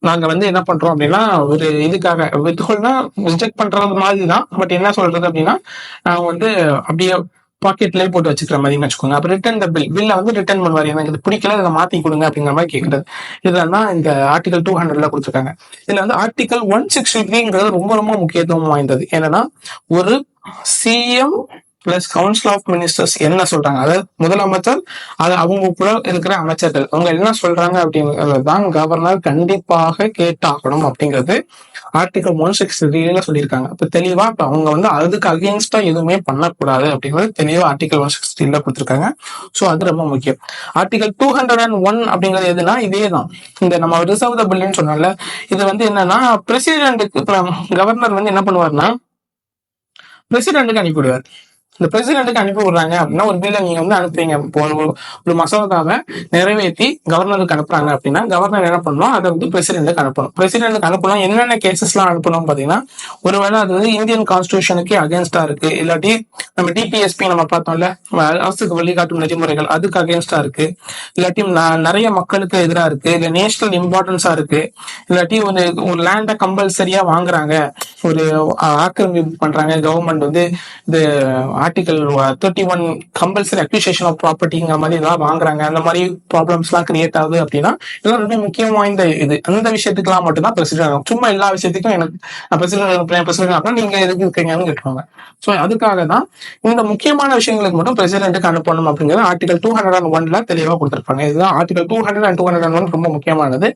நாங்க வந்து என்ன பண்றோம் அப்படின்னா ஒரு இதுக்காக வித்ஹோல்ட்னா ரிஜெக்ட் பண்றது மாதிரி தான். பட் என்ன சொல்றது அப்படின்னா நான் வந்து அப்படியே பாக்கெட்லயே போட்டு வச்சுக்கிற மாதிரி வச்சுக்கோங்க. அப்ப ரிட்டர்ன் த பில்ல வந்து ரிட்டர்ன் பண்ணுவாரு, எனக்கு இது பிடிக்கல, இதை மாத்தி கொடுங்க அப்படிங்கிற மாதிரி கேட்கறது. இதுல தான் இந்த ஆர்டிகல் 200 கொடுத்துருக்காங்க. இதுல வந்து ஆர்டிகல் 163ங்கிறது ரொம்ப ரொம்ப முக்கியத்துவம் வாய்ந்தது. என்னன்னா ஒரு CM plus council of ministers என்ன சொல்றாங்க, அதாவது முதலமைச்சர் அது அவங்க கூட இருக்கிற அமைச்சர்கள் அவங்க என்ன சொல்றாங்க அப்படிங்கிறது தான் கவர்னர் கண்டிப்பாக கேட்டாகணும் அப்படிங்கிறது ஆர்டிகல் 163 சொல்லியிருக்காங்க. இப்ப தெளிவா இப்ப அவங்க வந்து அதுக்கு அகேன்ஸ்டா எதுவுமே பண்ணக்கூடாது அப்படிங்கிறது தெளிவா ஆர்டிகல் 163 கொடுத்துருக்காங்க. சோ அது ரொம்ப முக்கியம். ஆர்டிகல் 201 அப்படிங்கிறது எதுனா இதே தான், இந்த நம்ம ரிசர்வ் த பில்லுன்னு சொன்னோம்ல, இது வந்து என்னன்னா பிரசிடென்ட்டுக்கு கவர்னர் வந்து என்ன பண்ணுவாருன்னா பிரசிடென்ட்டுக்கு அனுப்பிவிடுவார். இந்த பிரசிடென்ட்டுக்கு அனுப்பி விடுறாங்க அப்படின்னா ஒரு பில்லை நீங்க வந்து அனுப்புறீங்க, ஒரு மசோதாவை நிறைவேற்றி கவர்னருக்கு அனுப்புறாங்க அப்படின்னா கவர்னர் என்ன பண்ணணும், அதை வந்து பிரசிடென்ட்டுக்கு அனுப்பணும். பிரசிடென்ட்டுக்கு அனுப்பணும் என்னென்ன கேசஸ் எல்லாம் அனுப்பணும் பாத்தீங்கன்னா, ஒருவேளை அது வந்து இந்தியன் கான்ஸ்டிடியூஷனுக்கு அகேன்ஸ்டா இருக்கு, இல்லாட்டி நம்ம டிபிஎஸ்பி நம்ம பார்த்தோம்ல அரசுக்கு வழிகாட்டும் நெறிமுறைகள் அதுக்கு அகேன்ஸ்டா இருக்கு, இல்லாட்டி நிறைய மக்களுக்கு எதிராக இருக்கு, இல்ல நேஷனல் இம்பார்ட்டன்ஸா இருக்கு, இல்லாட்டி ஒரு லேண்டை கம்பல்சரியா வாங்குறாங்க, ஒரு ஆக்கிரமிப்பு பண்றாங்க கவர்மெண்ட் வந்து, இது ஆர்டிகல் 31 கம்பல்சரி அக்விசிஷன் ஆஃப் ப்ராப்பர்ட்டிங்கிற மாதிரி இதெல்லாம் வாங்குறாங்க, அந்த மாதிரி ப்ராப்ளம்ஸ் எல்லாம் கிரியேட் ஆகுது அப்படின்னா இதெல்லாம் ரொம்ப முக்கியம் வாய்ந்த இது. அந்த விஷயத்துக்குலாம் மட்டும்தான் பிரசிடென்ட், சும்மா எல்லா விஷயத்துக்கும் எனக்கு பிரசிடென்ட் நீங்க எதுக்கு இருக்கீங்கன்னு கேட்டுவாங்க. சோ அதுக்காக தான் இந்த முக்கியமான விஷயங்களுக்கு மட்டும் பிரசிடென்ட்டுக்கு அனுப்பணும் அப்படிங்கிறது ஆர்டிகல் 201 தெளிவா கொடுத்திருப்பாங்க. இதுதான் ஆர்டிகல் 200 and 201 ரொம்ப முக்கியமானது.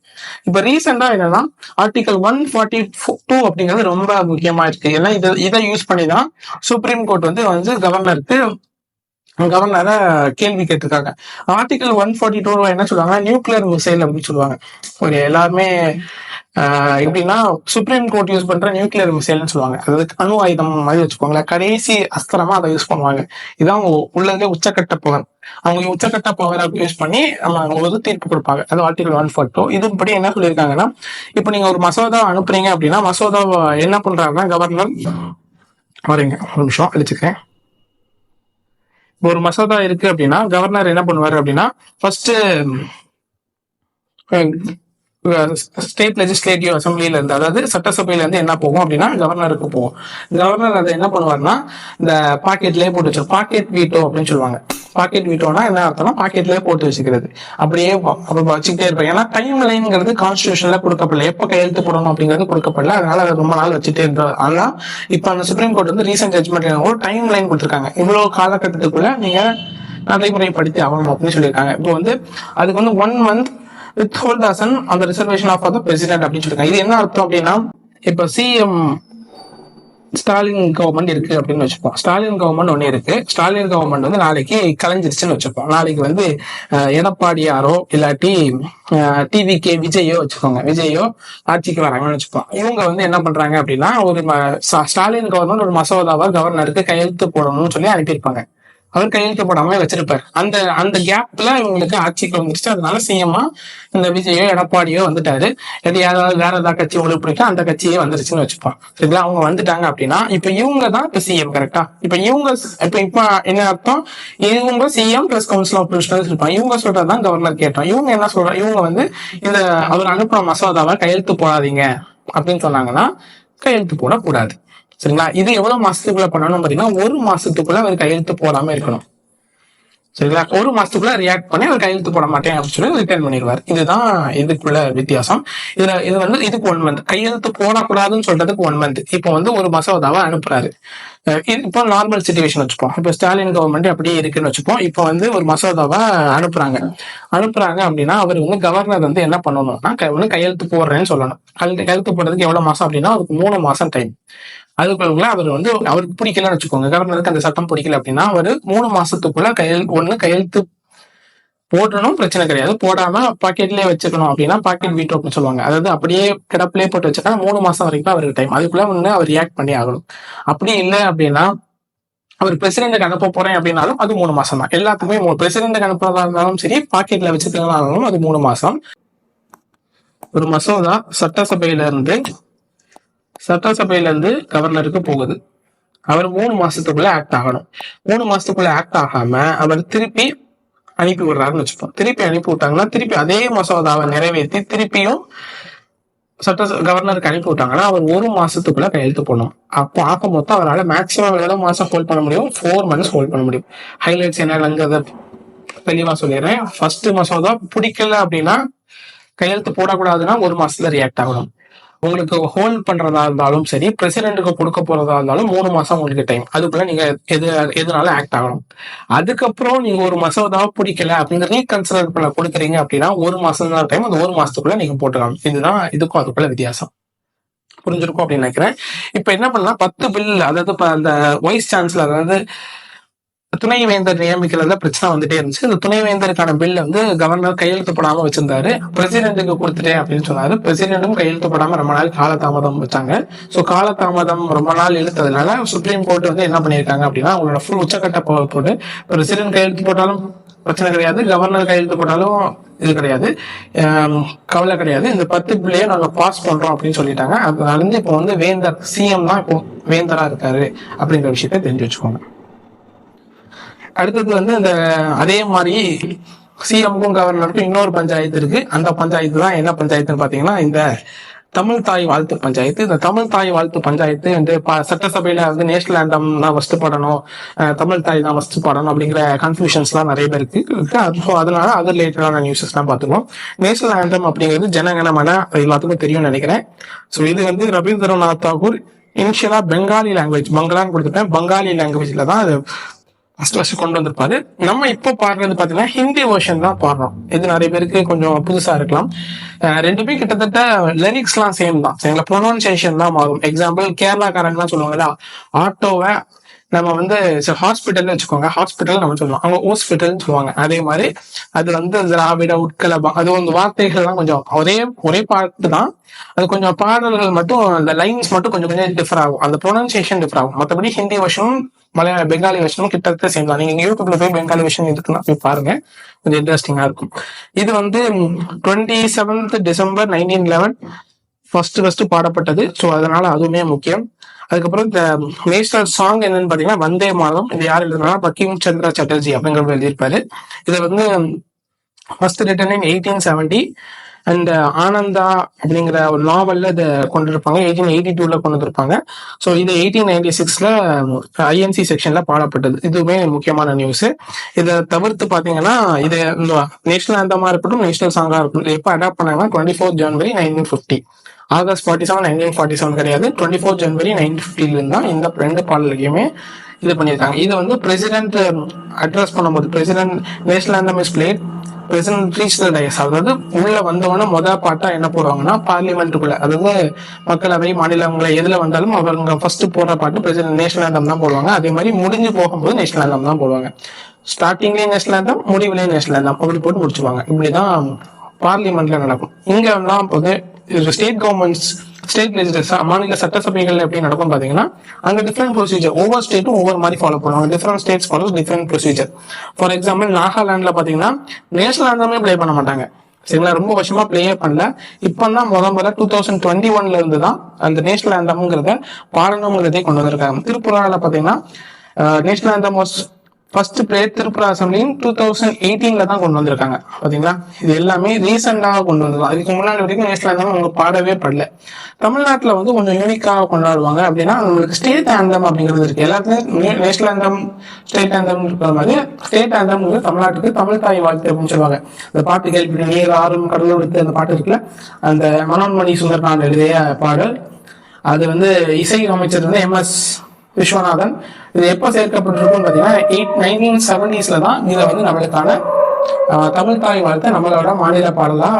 இப்ப ரீசெண்டா என்னன்னா ஆர்டிகல் 142 அப்படிங்கிறது ரொம்ப முக்கியமா இருக்கு. ஏன்னா இதை யூஸ் பண்ணிதான் சுப்ரீம் கோர்ட் வந்து கவர்னரை கேள்வி கேட்டிருக்காங்க. ஆர்டிகல் 142 என்ன சொல்லுவாங்க, நியூக்ளியர் மிசைல் அப்படின்னு சொல்லுவாங்க. ஒரு எல்லாருமே எப்படின்னா சுப்ரீம் கோர்ட் யூஸ் பண்ற நியூக்ளியர் மிசைல்னு சொல்லுவாங்க. அதாவது அணு ஆயுதம் மாதிரி வச்சுக்கோங்களேன், கடைசி அஸ்திரமா அதை யூஸ் பண்ணுவாங்க. இதான் அவங்க உள்ளதே உச்சக்கட்ட பவர். அவங்க உச்சக்கட்ட பவரை யூஸ் பண்ணி அவங்க ஒரு தீர்ப்பு கொடுப்பாங்க. அது ஆர்டிகல் 142. இதுபடி என்ன சொல்லியிருக்காங்கன்னா, இப்ப நீங்க ஒரு மசோதா அனுப்புறீங்க அப்படின்னா மசோதாவை என்ன பண்றாங்கன்னா கவர்னர் வரீங்க ஒரு நிமிஷம் அழிச்சுக்கிறேன். ஒரு மசோதா இருக்கு அப்படின்னா கவர்னர் என்ன பண்ணுவாரு அப்படின்னா ஃபர்ஸ்ட் ஸ்டேட் லெஜிஸ்லேட்டிவ் அசம்பிளில இருந்து, அதாவது சட்டசபையில இருந்து என்ன போகும் அப்படின்னா கவர்னருக்கு போகும். கவர்னர் அதை என்ன பண்ணுவாருன்னா இந்த பாக்கெட்லயே போட்டு வச்சு பாக்கெட் வீட்டோ அப்படின்னு சொல்லுவாங்க. பாக்கெட் வீட்டோனா என்ன அர்த்தம்னா பாக்கெட்லயே போட்டு வச்சுக்கிறது, அப்படியே வச்சுக்கிட்டே இருப்பாங்க. ஏன்னா டைம் லைன்ங்கிறது கான்ஸ்டிடியூஷன்ல கொடுக்கப்படல, எப்ப கையெழுத்து போடணும் அப்படிங்கிறது கொடுக்கப்படல, அதனால அதை ரொம்ப நாள் வச்சுட்டே இருந்தாரு. ஆனா இப்ப அந்த சுப்ரீம் கோர்ட் வந்து ரீசெண்ட் ஜட்மெண்ட் ஒரு டைம் லைன் கொடுத்துருக்காங்க, இவ்வளவு காலகட்டத்துக்குள்ள நீங்க நடைமுறைப்படுத்தி ஆகணும் அப்படின்னு சொல்லியிருக்காங்க. இப்போ வந்து அதுக்கு வந்து 1 month withhold the assent on the reservation of the president அப்படின்னு சொல்லிருக்காங்க. இது என்ன அர்த்தம் அப்படின்னா, இப்ப சிஎம் ஸ்டாலின் கவர்மெண்ட் இருக்கு அப்படின்னு வச்சுப்போம். ஸ்டாலின் கவர்மெண்ட் ஒண்ணு இருக்கு. ஸ்டாலின் கவர்மெண்ட் வந்து நாளைக்கு கலைஞ்சிருச்சுன்னு வச்சுப்போம். நாளைக்கு வந்து எடப்பாடியாரோ இல்லாட்டி டிவிகே விஜயோ வச்சுக்கோங்க, விஜயோ ஆட்சிக்கு வராங்கன்னு வச்சுப்போம். இவங்க வந்து என்ன பண்றாங்க அப்படின்னா ஒரு ஸ்டாலின் கவர்மெண்ட் ஒரு மசோதாவை கவர்னருக்கு கையெழுத்து போடணும்னு சொல்லி அனுப்பியிருப்பாங்க. அவர் கையெழுத்து போடாம வச்சிருப்பாரு. அந்த கேப்ல இவங்களுக்கு ஆட்சிக்கு வந்துருச்சு. அதனால சிஎம்மா இந்த விஜயோ எடப்பாடியோ வந்துட்டாரு. யாராவது வேற ஏதாவது கட்சி உங்களுக்கு பிடிக்கும் அந்த கட்சியே வந்துருச்சுன்னு வச்சுப்பான். சரிங்களா, அவங்க வந்துட்டாங்க அப்படின்னா இப்ப இவங்க தான் இப்ப சிஎம். கரெக்டா, இப்ப என்ன அர்த்தம், இவங்க CM plus council of ministers இருப்பாங்க. இவங்க சொல்றதுதான் கவர்னர் கேட்டோம். இவங்க என்ன சொல்றாங்க, இவங்க வந்து இந்த அவர் அனுப்புற மசோதாவை கையெழுத்து போடாதீங்க அப்படின்னு சொன்னாங்கன்னா கையெழுத்து போடக்கூடாது. சரிங்களா, இது எவ்வளவு மாசத்துக்குள்ள பண்ணணும் பாத்தீங்கன்னா 1 மாசத்துக்குள்ள அவர் கையெழுத்து போடாம இருக்கணும். சரிங்களா. ஒரு மாசத்துக்குள்ள ரியாக்ட் பண்ணி அவர் கையெழுத்து போட மாட்டேன் அப்படின்னு சொல்லி ரிட்டர்ன் பண்ணிடுவார். இதுதான் இதுக்குள்ள வித்தியாசம். இது வந்து இதுக்கு 1 மந்த், கையெழுத்து போடக்கூடாதுன்னு சொல்றதுக்கு 1 மந்த். இப்போ வந்து ஒரு மசோதாவை அனுப்புறாரு. இப்போ நார்மல் சிச்சுவேஷன் வச்சுப்போம். இப்போ ஸ்டாலின் கவர்மெண்ட் அப்படியே இருக்குன்னு வச்சுப்போம். இப்போ வந்து ஒரு மசோதாவை அனுப்புறாங்க அப்படின்னா அவர் வந்து கவர்னர் வந்து என்ன பண்ணணும்னா ஒண்ணு கையெழுத்து போடுறேன்னு சொல்லணும். கையெழுத்து போடுறதுக்கு எவ்வளவு மாசம் அப்படின்னா அதுக்கு 3 மாசம் டைம். அதுக்குள்ள அவர் வந்து அவருக்கு பிடிக்கலன்னு வச்சுக்கோங்க, கவர்னருக்கு அந்த சட்டம் பிடிக்கல அப்படின்னா அவர் 3 மாசத்துக்குள்ள கையெழுத்து போடணும், பிரச்சனை கிடையாது. போடாம பாக்கெட்லயே வச்சுக்கணும் அப்படின்னா பாக்கெட் வீட்டோ அப்படின்னு சொல்லுவாங்க. அதாவது அப்படியே கிடப்பிலே போட்டு வச்சுட்டா 3 மாசம் வரைக்கும் அவருக்கு டைம். அதுக்குள்ள வந்து அவர் ரியாக்ட் பண்ணி ஆகணும். அப்படி இல்லை அப்படின்னா அவர் பிரசிடென்ட்டுக்கு அனுப்ப போறேன் அப்படின்னாலும் அது 3 மாசம் தான். எல்லாத்துக்குமே பிரசிடென்ட்டுக்கு அனுப்புறதா இருந்தாலும் சரி, பாக்கெட்ல வச்சுக்கிறதாலும் அது 3 மாசம். ஒரு மசோதா சட்டசபையில இருந்து கவர்னருக்கு போகுது. அவர் 3 மாசத்துக்குள்ள ஆக்ட் ஆகணும். 3 மாசத்துக்குள்ள ஆக்ட் ஆகாம அவர் திருப்பி அனுப்பி விடுறாருன்னு வச்சுப்போம். திருப்பி அனுப்பி விட்டாங்கன்னா திருப்பி அதே மசோதாவை நிறைவேற்றி திருப்பியும் கவர்னருக்கு அனுப்பி விட்டாங்கன்னா அவர் 1 மாசத்துக்குள்ள கையெழுத்து போடணும். அப்போ ஆக மொத்தம் அவரால் மேக்சிமம் எவ்வளவு மாசம் ஹோல்ட் பண்ண முடியும்? 4 மந்த்ஸ் ஹோல்ட் பண்ண முடியும். ஹைலைட்ஸ் என்னங்கிறத தெளிவா சொல்லிடுறேன். ஃபர்ஸ்ட் மசோதா பிடிக்கல அப்படின்னா கையெழுத்து போடக்கூடாதுன்னா 1 மாசத்துல ரியாக்ட் ஆகணும். உங்களுக்கு ஹோல்ட் பண்றதா இருந்தாலும் சரி, பிரசிடென்ட்டுக்கு கொடுக்க போறதா இருந்தாலும் 3 மாசம் உங்களுக்கு டைம். அதுக்குள்ள நீங்க எதுனால ஆக்ட் ஆகணும். அதுக்கப்புறம் நீங்க ஒரு மசோதாவை பிடிக்கல அப்படிங்கிற ரீகன்சிடர் பண்ண கொடுக்குறீங்க அப்படின்னா 1 மாசம் தான் டைம். அந்த 1 மாசத்துக்குள்ள நீங்க போட்டுக்கலாம். இதுதான் இதுக்கும் அதுக்குள்ள வித்தியாசம். புரிஞ்சிருக்கும் அப்படின்னு நினைக்கிறேன். இப்ப என்ன பண்ணலாம், 10 பில், அதாவது அந்த வைஸ் சான்சலர், அதாவது துணைவேந்தர் நியமிக்கிறதுல பிரச்சனை வந்துட்டே இருந்துச்சு. இந்த துணைவேந்தருக்கான பில் வந்து கவர்னர் கையெழுத்து போடாம வச்சிருந்தாரு. பிரசிடென்ட்டுக்கு கொடுத்துட்டேன் அப்படின்னு சொன்னாரு. பிரசிடென்ட்டும் கையெழுத்து போடாம ரொம்ப நாள் காலதாமதம் வச்சாங்க. ஸோ காலதாமதம் ரொம்ப நாள் இழுத்ததுனால சுப்ரீம் கோர்ட் வந்து என்ன பண்ணியிருக்காங்க அப்படின்னா அவங்களோட ஃபுல் உச்சக்கட்ட பவர் போட்டு பிரசிடென்ட் கையெழுத்து போட்டாலும் பிரச்சனை கிடையாது, கவர்னர் கையெழுத்து போட்டாலும் இது கிடையாது, கவலை கிடையாது, இந்த 10 பில்லையே நாங்க பாஸ் பண்றோம் அப்படின்னு சொல்லிட்டாங்க. அதனால இருந்து இப்போ வந்து வேந்தர், சிஎம் தான் இப்போ வேந்தரா இருக்காரு அப்படிங்கிற விஷயத்த தெரிஞ்சு வச்சுக்கோங்க. அடுத்தது வந்து இந்த அதே மாதிரி சிஎம்க்கும் கவர்னருக்கும் இன்னொரு பஞ்சாயத்து இருக்கு. அந்த பஞ்சாயத்து தான் என்ன பஞ்சாயத்துன்னு பாத்தீங்கன்னா இந்த தமிழ் தாய் வாழ்த்து பஞ்சாயத்து. இந்த தமிழ் தாய் வாழ்த்து பஞ்சாயத்து வந்து சட்டசபையில வந்து நேஷனல் ஆண்டம் தான் ஃபர்ஸ்ட் பாடணும், தமிழ் தாய் தான் ஃபர்ஸ்ட் பாடணும் அப்படிங்கிற கன்ஃபியூஷன்ஸ் எல்லாம் நிறைய பேருக்கு இருக்கு. அதனால அது ரிலேட்டடான நியூஸஸ் எல்லாம் பாத்துக்கோம். நேஷனல் ஆண்டம் அப்படிங்கிறது ஜனகணமன எல்லாத்துக்கும் தெரியும்னு நினைக்கிறேன். ஸோ இது வந்து ரவீந்திரநாத் தாகூர் இனிஷியலா பெங்காலி லாங்குவேஜ், பங்களான்னு கொடுத்துட்டேன், பெங்காலி லாங்குவேஜ்ல தான் அது ஃபர்ஸ்ட் கொண்டு வந்திருப்பாரு. நம்ம இப்போ பாடுறது பாத்தீங்கன்னா ஹிந்தி வெர்ஷன் தான் பாடுறோம். இது நிறைய பேருக்கு கொஞ்சம் புதுசா இருக்கலாம். ரெண்டுமே கிட்டத்தட்ட லிரிக்ஸ் எல்லாம் சேம் தான், சரிங்களா, ப்ரொனவுன்சியேஷன் தான் மாறும். எக்ஸாம்பிள் கேரளாக்காரன்லாம் சொல்லுவாங்கல்ல, ஆட்டோவை நம்ம வந்து ஹாஸ்பிட்டல்னு வச்சுக்கோங்க, ஹாஸ்பிட்டல் நம்ம சொல்லுவோம், அவங்க ஹாஸ்பிட்டல்னு சொல்லுவாங்க. அதே மாதிரி அது வந்து திராவிட உட்கலபம், அது வந்து வார்த்தைகள்லாம் கொஞ்சம் ஒரே பாட்டு தான், அது கொஞ்சம் பாடல்கள் மட்டும், அந்த லைன்ஸ் மட்டும் கொஞ்சம் கொஞ்சம் டிஃபர் ஆகும், அந்த ப்ரொனன்சியேஷன் டிஃபர் ஆகும். மற்றபடி ஹிந்தி வருஷனும் பெங்காலி வருஷனும் கிட்டத்தட்ட சேம் தான். நீங்க யூடியூப்ல போய் பெங்காலி வருஷன் இருக்குன்னா போய் பாருங்க, கொஞ்சம் இன்ட்ரெஸ்டிங்கா இருக்கும். இது வந்து 27th December 1911 ஃபர்ஸ்ட் பாடப்பட்டது. ஸோ அதனால அதுவுமே முக்கியம். அதுக்கப்புறம் இந்த நேஷனல் சாங் என்னன்னு பாத்தீங்கன்னா வந்தே மாதம். இது யார் எழுதுனா, பங்கிம் சந்திரா சாட்டர்ஜி அப்படிங்கிறவர் எழுதியிருப்பாரு. இதை வந்து first written in 1870 and Ananda அப்படிங்கிற ஒரு நாவல்ல இதை கொண்டு இருப்பாங்க. 1882 கொண்டு வந்திருப்பாங்க. ஸோ இது 1896 ஐஎன்சி செக்ஷன்ல பாடப்பட்டது. இதுவுமே முக்கியமான நியூஸ். இதை தவிர்த்து பாத்தீங்கன்னா இது இந்த நேஷனல் ஆந்தமா இருக்கட்டும், நேஷனல் சாங்கா இருக்கட்டும், எப்போ அடாப்ட் பண்ணாங்கன்னா 24 January 1950. August 47 1947 கிடையாது, 24 January 1950 தான் இந்த 2 பாடல்களையுமே இது பண்ணியிருக்காங்க. இது வந்து பிரசிடென்ட் அட்ரஸ் பண்ணும்போது, president national anthem is played, president reach the dais, அதாவது உள்ள வந்தவொடனே பாட்டா என்ன போடுவாங்கன்னா பார்லிமெண்ட்டுக்குள்ள, அதாவது மக்களவை மாநிலங்களை எதுல வந்தாலும் அவங்க ஃபர்ஸ்ட் போடுற பாட்டு பிரசிடென்ட் நேஷனல் ஆந்தம் தான் போடுவாங்க. அதே மாதிரி முடிஞ்சு போகும்போது நேஷனல் ஆந்தம் தான் போடுவாங்க. ஸ்டார்டிங்லேயே நேஷனல் ஆந்தம், முடிவுலேயே நேஷனல் ஆந்தம் அப்படி போட்டு முடிச்சுவாங்க. இப்படிதான் பார்லிமெண்ட்ல நடக்கும். இங்க எல்லாம் வந்து ஸ்டேட் கவர்மெண்ட்ஸ், ஸ்டேட் லெஜிஸ்லேச்சர், மாநில சட்டசபைகள் எப்படி நடக்கும் பாத்தீங்கன்னா அங்க டிஃப்ரெண்ட் ப்ரொசீஜர், ஒவ்வொரு ஸ்டேட்டும் ஒவ்வொரு மாதிரி ஃபாலோ பண்ணுவாங்க. Different states follow different procedure. For example நாகாலாந்துல பாத்தீங்கன்னா நேஷனல் ஆந்தமே ப்ளே பண்ண மாட்டாங்க, சரிங்களா, ரொம்ப வருஷமா பிளேயே பண்ணல. இப்பதான் முதல்ல 2021 இருந்து தான் அந்த நேஷனல் ஆந்தம்ங்கிறத பாடணுங்கிறதே கொண்டு வந்திருக்காங்க. திருப்புரால பாத்தீங்கன்னா national anthem was first played Tripura அசம்பிளியும் 2018 தான் கொண்டு வந்திருக்காங்க. பாத்தீங்களா, இது எல்லாமே ரீசெண்டாக கொண்டு வந்திருக்காங்க. அதுக்கு முன்னாடி வரைக்கும் நேஷனல் ஆந்தம் அவங்க பாடவே படல. தமிழ்நாட்டில் வந்து கொஞ்சம் யூனிக்காக கொண்டாடுவாங்க. அப்படின்னா நம்மளுக்கு ஸ்டேட் ஆந்தம் அப்படிங்கிறது இருக்கு. எல்லாத்துலயும் நேஷனல் ஆந்தம் ஸ்டேட் ஆந்தம் இருக்கிற மாதிரி ஸ்டேட் ஆந்தம் தமிழ்நாட்டுக்கு தமிழ் தாய் வாழ்த்து அப்படின்னு சொல்லுவாங்க. அந்த பாட்டு கேள்வி நீர் ஆறும் கடலும் எடுத்து அந்த பாட்டு இருக்குல்ல, அந்த மனோன்மணி சுந்தரனான் எழுதிய பாடல். அது வந்து இசை அமைச்சர் வந்து MS விஸ்வநாதன். இது எப்போ சேர்க்கப்பட்டிருக்கும் பார்த்தீங்கன்னா 1970s தான் இதை வந்து நம்மளுக்கான தமிழ் தாய் வாழ்த்தை நம்மளோட மாநில பாடலா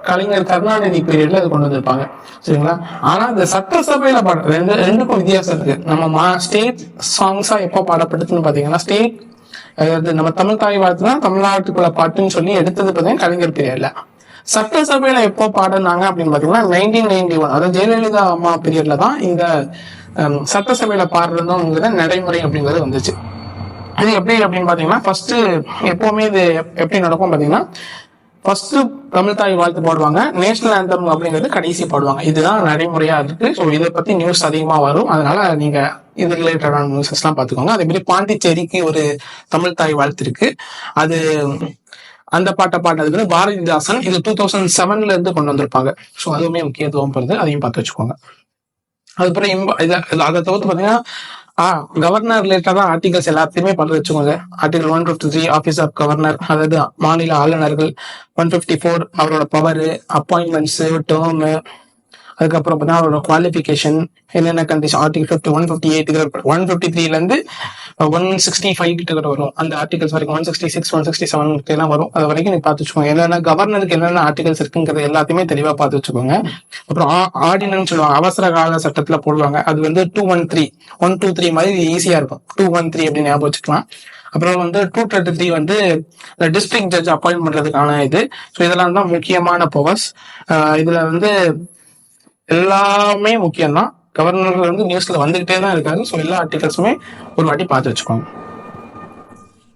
கலைஞர் கருணாநிதி பீரியட்ல இது கொண்டு வந்திருப்பாங்க. சரிங்களா. ஆனா இந்த சட்டசபையில பாடுற ரெண்டுக்கும் வித்தியாசம் இருக்கு. நம்ம ஸ்டேட் சாங்ஸா எப்போ பாடப்பட்டதுன்னு பாத்தீங்கன்னா ஸ்டேட் அதாவது நம்ம தமிழ் தாய் வாழ்த்துனா தமிழ்நாட்டுக்குள்ள பாட்டுன்னு சொல்லி எடுத்தது பார்த்தீங்கன்னா கலைஞர் பீரியட்ல. சட்டசபையில எப்போ பாடினாங்க அப்படின்னு பாத்தீங்கன்னா 1991 அதாவது ஜெயலலிதா அம்மா பீரியட்ல தான் இந்த சட்டசபையில பாடுறதுங்கிற நடைமுறை அப்படிங்கிறது வந்துச்சு. இது எப்படி அப்படின்னு பாத்தீங்கன்னா ஃபர்ஸ்ட் எப்பவுமே இது எப்படி நடக்கும் பாத்தீங்கன்னா ஃபர்ஸ்ட் தமிழ் தாய் வாழ்த்து பாடுவாங்க, நேஷனல் ஆந்தம் அப்படிங்கிறது கடைசி பாடுவாங்க. இதுதான் நடைமுறையா இருக்கு. ஸோ இதை பத்தி நியூஸ் அதிகமா வரும். அதனால நீங்க இது ரிலேட்டடான நியூஸஸ் எல்லாம் பாத்துக்கோங்க. அதே மாதிரி பாண்டிச்சேரிக்கு ஒரு தமிழ் தாய் வாழ்த்து இருக்கு. அது அந்த பாட்டை பாடினதுக்கு வந்து பாரதிதாசன். இது 2007 இருந்து கொண்டு வந்திருப்பாங்க. ஸோ அதுவுமே முக்கியத்துவம் பெறுது. அதையும் பார்த்து வச்சுக்கோங்க. அதுக்கப்புறம் அதை தவிர்த்து பாத்தீங்கன்னா கவர்னர் ரிலேட்டடா ஆர்டிகல்ஸ் எல்லாத்தையுமே பார்த்து வச்சுக்கோங்க. ஆர்டிகல் 153 ஆஃபீஸ் ஆஃப் கவர்னர், அதாவது மாநில ஆளுநர்கள். 154 அவரோட பவர், அப்பாயின்மெண்ட்ஸ், டேர்ம். அதுக்கப்புறம் பார்த்தீங்கன்னா அவரோட குவாலிஃபிகேஷன் என்னென்ன கண்டிஷன். ஆர்டிகல் 158 153ல இருந்து 165 கிட்ட வரும். அந்த ஆர்டிகல்ஸ் வரைக்கும் 166 167 எல்லாம் வரும். அது வரைக்கும் நீங்க பார்த்து வச்சுக்கோங்க. என்னென்ன கவர்னருக்கு என்னென்ன ஆர்டிகல்ஸ் இருக்குங்கிறது எல்லாத்தையுமே தெளிவா பார்த்து வச்சுக்கோங்க. அப்புறம் ஆர்டினன்ஸ் சொல்லுவாங்க, அவசர கால சட்டத்துல போடுவாங்க. அது வந்து 213 123 மாதிரி ஈஸியா இருக்கும். 213 அப்படின்னு ஞாபகம் வச்சுக்கலாம். அப்புறம் வந்து 233 வந்து டிஸ்ட்ரிக்ட் ஜட்ஜ் அப்பாயின்ட் பண்றதுக்கான இது. ஸோ இதெல்லாம் தான் முக்கியமான பவர்ஸ். இதுல வந்து எல்லாமே முக்கியம்தான். கவர்னர் வந்து நியூஸ்ல வந்துகிட்டே தான் இருக்காரு. ஸோ எல்லா ஆர்டிகல்ஸுமே ஒரு வாட்டி பார்த்து வச்சுக்கோங்க.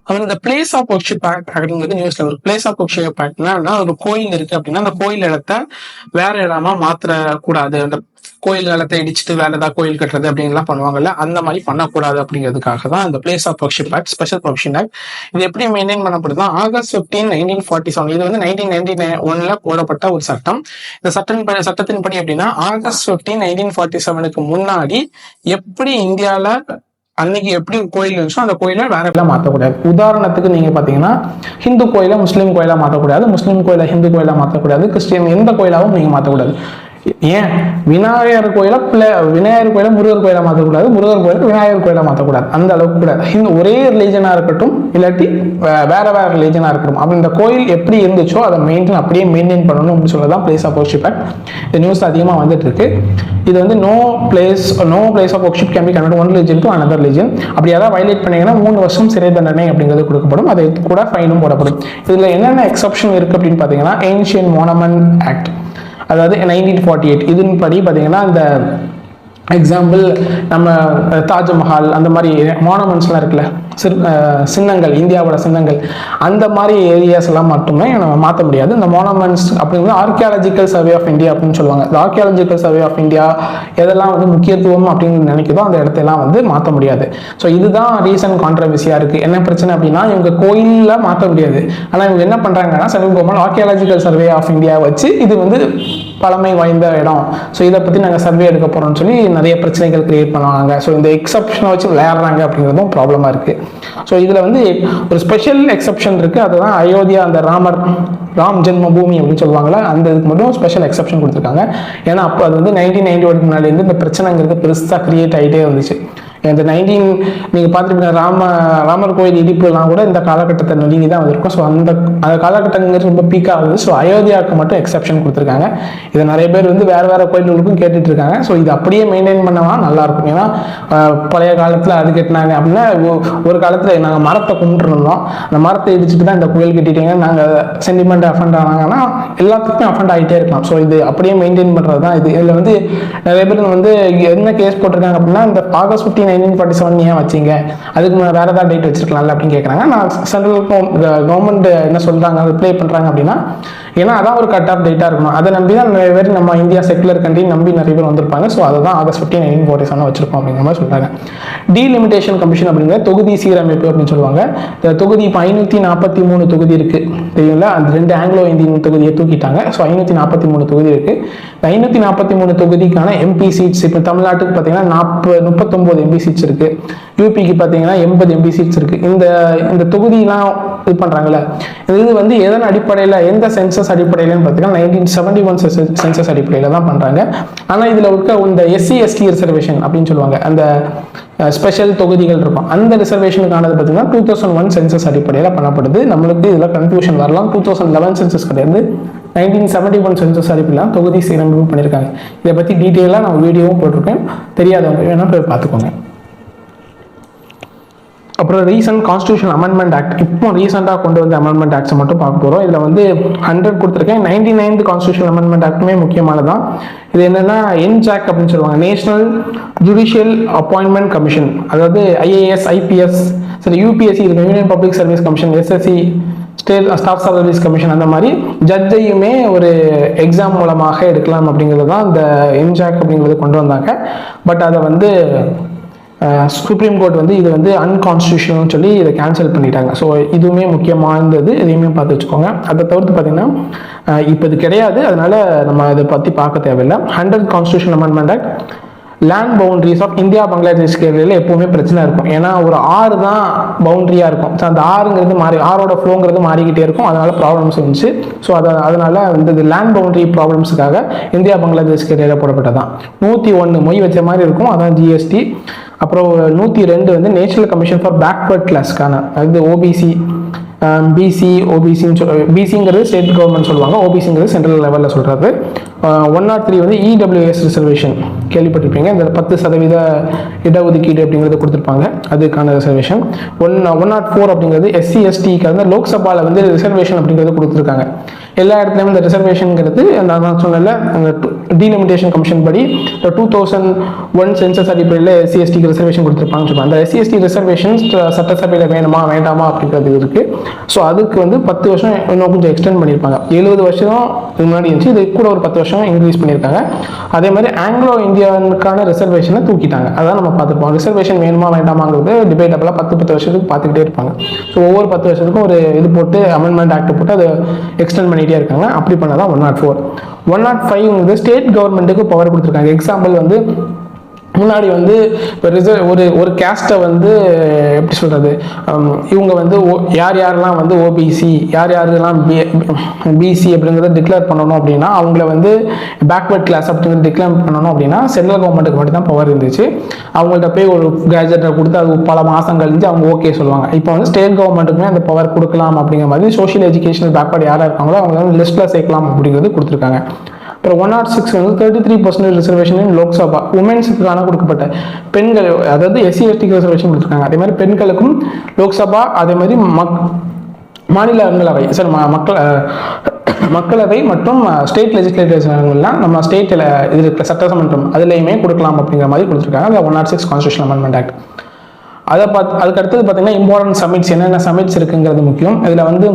அப்புறம் இந்த பிளேஸ் ஆஃப் ஒர்ஷிப் ஆக்ட் அப்படிங்கிறது நியூஸ்ல ஒரு பிளேஸ் ஆஃப் ஒர்ஷிப் ஆக்ட்னா ஒரு கோயில் இருக்கு அப்படின்னா அந்த கோயில் இடத்த வேற இடமா மாற்றக்கூடாது. அந்த கோயில் இடத்தை இடிச்சுட்டு வேற ஏதாவது கோயில் கட்டுறது அப்படின்லாம் பண்ணுவாங்கல்ல, அந்த மாதிரி பண்ணக்கூடாது அப்படிங்கிறதுக்காக தான் இந்த place of worship act, special provision act. இது எப்படி மெயின்டைன் பண்ணப்படுதுன்னா August 15, 1947 இது வந்து 1991 போடப்பட்ட ஒரு சட்டம். இந்த சட்டத்தின்படி எப்படின்னா August 15, 1947 முன்னாடி எப்படி இந்தியால அன்னைக்கு எப்படி கோயில் இருந்துச்சோ அந்த கோயில வேற எல்லாம் மாற்றக்கூடாது. உதாரணத்துக்கு நீங்க பாத்தீங்கன்னா ஹிந்து கோயில முஸ்லீம் கோயிலா மாற்றக்கூடாது, முஸ்லீம் கோயில ஹிந்து கோயிலா மாற்றக்கூடாது, கிறிஸ்டியன் எந்த கோயிலாவும் நீங்க மாற்றக்கூடாது. ஏன் விநாயகர் கோயில முருகர் கோயிலா மாற்றக்கூடாது, முருகர் கோயிலுக்கு விநாயகர் கோயிலா மாற்றக்கூடாது. அந்த அளவுக்கு கூடாது. ஒரே ரிலீஜனா இருக்கட்டும், இல்லாட்டி வேற வேற ரிலீஜனா இருக்கட்டும், அப்படி இந்த கோயில் எப்படி இருந்துச்சோ அதை அப்படியே மெயின்டைன் பண்ணணும் அப்படின்னு சொல்லதான் பிளேஸ் ஆஃப் ஒர்ஷிப் ஆக்ட். இந்த நியூஸ் அதிகமா வந்துட்டு இருக்கு. இது வந்து no place of worship can be convert one religion to another religion. அப்படி ஏதாவது வயலேட் பண்ணீங்கன்னா 3 வருஷம் சிறை தண்டனை அப்படிங்கிறது கொடுக்கப்படும். அது கூட ஃபைனும் போடப்படும். இதுல என்னென்ன எக்ஸப்ஷன் இருக்கு அப்படின்னு பாத்தீங்கன்னா ஏன்ஷியன்ட் மோனமெண்ட் ஆக்ட், அதாவது 1948 இதன் படி பார்த்தீங்கன்னா இந்த எக்ஸாம்பிள் நம்ம தாஜ்மஹால் அந்த மாதிரி மானுமெண்ட்ஸ்லாம் இருக்குல்ல, சின்னங்கள், இந்தியாவோட சின்னங்கள், அந்த மாதிரி ஏரியாஸ் எல்லாம் மட்டுமே நம்ம மாற்ற முடியாது. இந்த மானுமெண்ட்ஸ் அப்படிங்கிறது ஆர்கியாலஜிக்கல் சர்வே ஆஃப் இந்தியா அப்படின்னு சொல்லுவாங்க. இந்த ஆர்கியாலஜிக்கல் சர்வே ஆஃப் இந்தியா எதெல்லாம் வந்து முக்கியத்துவம் அப்படின்னு நினைக்குதோ அந்த இடத்தெல்லாம் வந்து மாற்ற முடியாது. ஸோ இதுதான் ரீசன்ட் கான்ட்ரவர்சியா இருக்கு. என்ன பிரச்சனை அப்படின்னா இவங்க கோயிலில் மாற்ற முடியாது. ஆனால் இவங்க என்ன பண்றாங்கன்னா central government archaeological survey of India வச்சு இது வந்து பழமை வாய்ந்த இடம், ஸோ இதை பற்றி நாங்கள் சர்வே எடுக்க போகிறோம்னு சொல்லி நிறைய பிரச்சனைகள் கிரியேட் பண்ணுவாங்க. ஸோ இந்த எக்ஸப்ஷனை வச்சு விளையாடுறாங்க அப்படிங்கிறதும் ப்ராப்ளமாக இருக்குது. ஸோ இதில் வந்து ஒரு ஸ்பெஷல் எக்ஸப்ஷன் இருக்குது. அதுதான் அயோத்தியா, அந்த ராம் ஜென்ம பூமி அப்படின்னு சொல்லுவாங்களே, அந்த இதுக்கு மட்டும் ஸ்பெஷல் எக்ஸப்ஷன் கொடுத்துருக்காங்க. ஏன்னா அப்போ அது வந்து 1991 முன்னாடி இந்த பிரச்சனைங்கிறது பெருசாக கிரியேட் ஆகிட்டே இருந்துச்சு. இந்த நீங்கள் பார்த்துருப்பீங்க ராமர் கோயில் இடிப்புலாம் கூட இந்த காலகட்டத்தை நெருங்கி தான் வந்திருக்கும். ஸோ அந்த காலகட்டங்கிறது ரொம்ப பீக்காக ஆகுது. ஸோ அயோத்தியாவுக்கு மட்டும் எக்ஸப்ஷன் கொடுத்துருக்காங்க. இதை நிறைய பேர் வந்து வேறு கோயில்களுக்கும் கேட்டுட்டு இருக்காங்க. ஸோ இது அப்படியே மெயின்டைன் பண்ணவா நல்லாயிருக்கும். ஏன்னா பழைய காலத்தில் அது கட்டினாங்க அப்படின்னா ஒரு காலத்தில் நாங்கள் மரத்தை கும்பிட்டுருந்தோம், அந்த மரத்தை இடிச்சுட்டு தான் இந்த கோயில் கட்டிட்டீங்க, நாங்கள் சென்டிமெண்ட் அஃபண்ட் ஆனாங்கன்னா எல்லாத்துக்குமே அஃபண்ட் ஆகிட்டே இருக்கலாம். ஸோ இது அப்படியே மெயின்டைன் பண்ணுறது தான் இது. இதில் வந்து நிறைய பேர் வந்து என்ன கேஸ் போட்டிருக்காங்க அப்படின்னா இந்த August 15, 1947 ஏன் வச்சிங்க, அதுக்கு வேறு ஏதாவது டேட் வச்சிருக்கலாம்ல அப்படின்னு கேட்குறாங்க. நான் சென்ட்ரல் கவர்மெண்ட் என்ன சொல்கிறாங்க ரிப்ளை பண்ணுறாங்க அப்படின்னா, ஏன்னா அதான் ஒரு கட் ஆஃப் டேட்டாக இருக்கணும், அதை நம்பி தான் நிறைய பேர் நம்ம இந்தியா செக்குலர் கண்ட்ரி நம்பி நிறைய பேர் வந்திருப்பாங்க. ஸோ அதை தான் ஆகஸ்ட் 15, 1947 வச்சிருக்கோம் அப்படிங்கிற மாதிரி சொல்கிறாங்க. டீலிமிட்டேஷன் கமிஷன் அப்படிங்கிற தொகுதி சீரமைப்பு அப்படின்னு சொல்லுவாங்க. இந்த தொகுதி இப்போ 543 தொகுதி இருக்குது தெரியுங்களா, அந்த 2 ஆங்கிலோ இந்தியன் தொகுதியை தூக்கிட்டாங்க. ஸோ 543 தொகுதி இருக்குது. இந்த 543 தொகுதிக்கான எம்பி சீட்ஸ் இப்போ தமிழ்நாட்டுக்கு பார்த்தீங்கன்னா 39 எம்பி சீட்ஸ் இருக்குது. யூபிக்கு பார்த்தீங்கன்னா 80 எம்பி சீட்ஸ் இருக்குது. இந்த தொகுதியெலாம் இது பண்ணுறாங்கல்ல, இது வந்து எதன் அடிப்படையில், எந்த சென்சஸ் அடிப்படையிலன்னு பார்த்தீங்கன்னா 1971 சென்சஸ் அடிப்படையில் தான் பண்ணுறாங்க. ஆனால் இதில் இருக்க இந்த SC ST ரிசர்வேஷன் அப்படின்னு சொல்லுவாங்க, அந்த ஸ்பெஷல் தொகுதிகள் இருக்கும், அந்த ரிசர்வேஷனுக்கானது பார்த்தீங்கன்னா 2001 சென்சஸ் அடிப்படையில் பண்ணப்படுது. நம்மளுக்கு இதில் கன்ஃபியூஷன் வரலாம். 2011 சென்சஸ் கிடையாது, 1971 சென்சஸ் அடிப்படையில் தொகுதி சீரமைப்பு பண்ணியிருக்காங்க. இதை பற்றி டீட்டெயிலாக நான் வீடியோவும் போட்டிருக்கேன், தெரியாதவங்க வேணால் போய் பார்த்துக்கோங்க. அப்புறம் ரீசன்ட் கான்ஸ்டியூஷன் அமெண்ட்மெண்ட் ஆக்ட், இப்போ ரீசெண்டாக கொண்டு வந்த அமெண்ட்மெண்ட் ஆக்ட்ஸை மட்டும் பார்க்க போகிறோம். இதில் வந்து 100 கொடுத்துருக்கேன். 99th constitution amendment ஆக்டுமே முக்கியமானதான். இது என்னென்னா NJAC அப்படின்னு சொல்லுவாங்க, நேஷனல் ஜுடிஷியல் அப்பாயின்மெண்ட் கமிஷன். அதாவது IAS IPS சரி UPSC இருக்கு, union public service commission, SSC state staff service commission, அந்த மாதிரி ஜட்ஜையுமே ஒரு எக்ஸாம் மூலமாக எடுக்கலாம் அப்படிங்கிறது தான் இந்த NJAC அப்படிங்கிறது கொண்டு வந்தாங்க. பட் அதை வந்து சுப்ரீம் கோர்ட் வந்து இது வந்து அன்கான்ஸ்டியூஷனல்னு சொல்லி இதை கேன்சல் பண்ணிட்டாங்க. ஸோ இதுவுமே முக்கியமானது, இதையுமே பார்த்து வச்சுக்கோங்க. அதை தவிர்த்து பார்த்தீங்கன்னா இப்போ இது கிடையாது, அதனால நம்ம இதை பற்றி பார்க்க தேவையில்லை. 100th constitution amendment act, land boundaries of India Bangladesh கேரளில் எப்போவுமே பிரச்சனை இருக்கும். ஏன்னா ஒரு ஆறு தான் பவுண்டரியாக இருக்கும். ஸோ அந்த ஆறுங்கிறது ஆறோட ஃப்ளோங்கிறது மாறிக்கிட்டே இருக்கும், அதனால ப்ராப்ளம்ஸ் இருந்துச்சு. ஸோ அதனால இந்த லேண்ட் பவுண்டரி ப்ராப்ளம்ஸுக்காக இந்தியா பங்களாதேஷ் கேரளில் போடப்பட்டதான். 101 மொய் வச்ச மாதிரி இருக்கும், அதான் GST. அப்புறம் 102 வந்து நேஷனல் கமிஷன் ஃபார் பேக்வர்ட் கிளாஸ்க்கான, அது OBC BC OBCன்னு BCங்கிறது ஸ்டேட் கவர்மெண்ட் சொல்லுவாங்க, OBCங்கிறது சென்ட்ரல் லெவலில் சொல்கிறது. 103 வந்து EWS ரிசர்வேஷன் கேள்விப்பட்டிருப்பீங்க, இந்த 10% இடஒதுக்கீடு அப்படிங்கிறது கொடுத்துருப்பாங்க, அதுக்கான ரிசர்வேஷன். 104 அப்படிங்கிறது SC STக்கு வந்து லோக்சபாவில் வந்து ரிசர்வேஷன் அப்படிங்கிறது கொடுத்துருக்காங்க. எல்லா இடத்துலையும் இந்த ரிசர்வேஷனுங்கிறது நான் சொன்னல அந்த டீலிமிட்டேஷன் கமிஷன் படி 2001 சென்சஸ் அடிப்படையில் SC STக்கு ரிசர்வேஷன் கொடுத்துருப்பாங்கன்னு சொல்லுவாங்க. அந்த SC ST ரிசர்வேஷன் சட்டசபையில் வேணுமா வேண்டாமா அப்படிங்கிறது இருக்குது. ஸோ அதுக்கு வந்து 10 வருஷம் இன்னும் கொஞ்சம் எக்ஸ்டெண்ட் பண்ணியிருப்பாங்க. 70 வருஷம் முன்னாடி இருந்துச்சு, இது கூட ஒரு 10 வருஷம் இன்க்ரீஸ் பண்ணியிருக்காங்க. அதே மாதிரி ஆங்கிலோ இந்தியாவுக்கான ரிசர்வேஷனை தூக்கிட்டாங்க. அதான் நம்ம பார்த்துருப்போம். ரிசர்வேஷன் வேணுமா வேண்டாமாங்கிறது டிபேட்டபிளாக 10 வருஷத்துக்கு பார்த்துக்கிட்டே இருப்பாங்க. ஸோ ஒவ்வொரு 10 வருஷத்துக்கும் ஒரு இது போட்டு அமெண்ட்மெண்ட் ஆக்ட் போட்டு அதை எக்ஸ்டெண்ட் பண்ணிகிட்டே இருக்காங்க. அப்படி பண்ணதான் 104. 105 வந்து ஸ்டேட் கவர்மெண்ட்டுக்கு பவர் கொடுத்துருக்காங்க. எக்ஸாம்பிள் வந்து முன்னாடி வந்து இப்போ ஒரு கேஸ்ட்டை வந்து எப்படி சொல்கிறது, இவங்க வந்து யாரெல்லாம் வந்து OBC யாரெல்லாம் BC அப்படிங்கிறத டிக்ளேர் பண்ணணும் அப்படின்னா, அவங்கள வந்து பேக்வர்ட் கிளாஸ் அப்படிங்கிறத டிக்ளேர் பண்ணணும் அப்படின்னா சென்ட்ரல் கவர்மெண்ட்டுக்கு மட்டும் தான் பவர் இருந்துச்சு. அவங்கள்ட்ட போய் ஒரு கேஜெட்டை கொடுத்து அது பல மாதம் கழிஞ்சு அவங்க ஓகே சொல்லுவாங்க. இப்போ வந்து ஸ்டேட் கவர்மெண்ட்டுக்குமே அந்த பவர் கொடுக்கலாம் அப்படிங்கிற மாதிரி சோஷியல் எஜுகேஷனல் பேக்வர்ட் யாராக இருக்காங்களோ அவங்க வந்து லிஸ்ட்டில் சேர்க்கலாம் அப்படிங்கிறது கொடுத்துருக்காங்க. அப்புறம் 106 வந்து 33% ரிசர்வேஷன் இன் லோக்சபா, உமன்ஸுக்கான கொடுக்கப்பட்ட பெண்கள், அதாவது SC STக்கு ரிசர்வேஷன் கொடுத்துருக்காங்க. அதே மாதிரி பெண்களுக்கும் லோக்சபா, அதே மாதிரி மாநிலங்களவை மக்களவை மற்றும் ஸ்டேட் லெஜிஸ்லேட்டிவ்லாம் நம்ம ஸ்டேட்டில் இது இருக்கிற சட்டமன்றம் அதுலேயுமே கொடுக்கலாம் அப்படிங்கிற மாதிரி கொடுத்துருக்காங்க அந்த 106 கான்ஸ்டியூஷன் அமெண்ட்மெண்ட் ஆக்ட். அதுக்கு அடுத்தது பார்த்தீங்கன்னா இம்பார்ட்டன்ட் சமிட்ஸ், என்னென்ன சமிட்ஸ் இருக்குங்கிறது முக்கியம். இதில் வந்து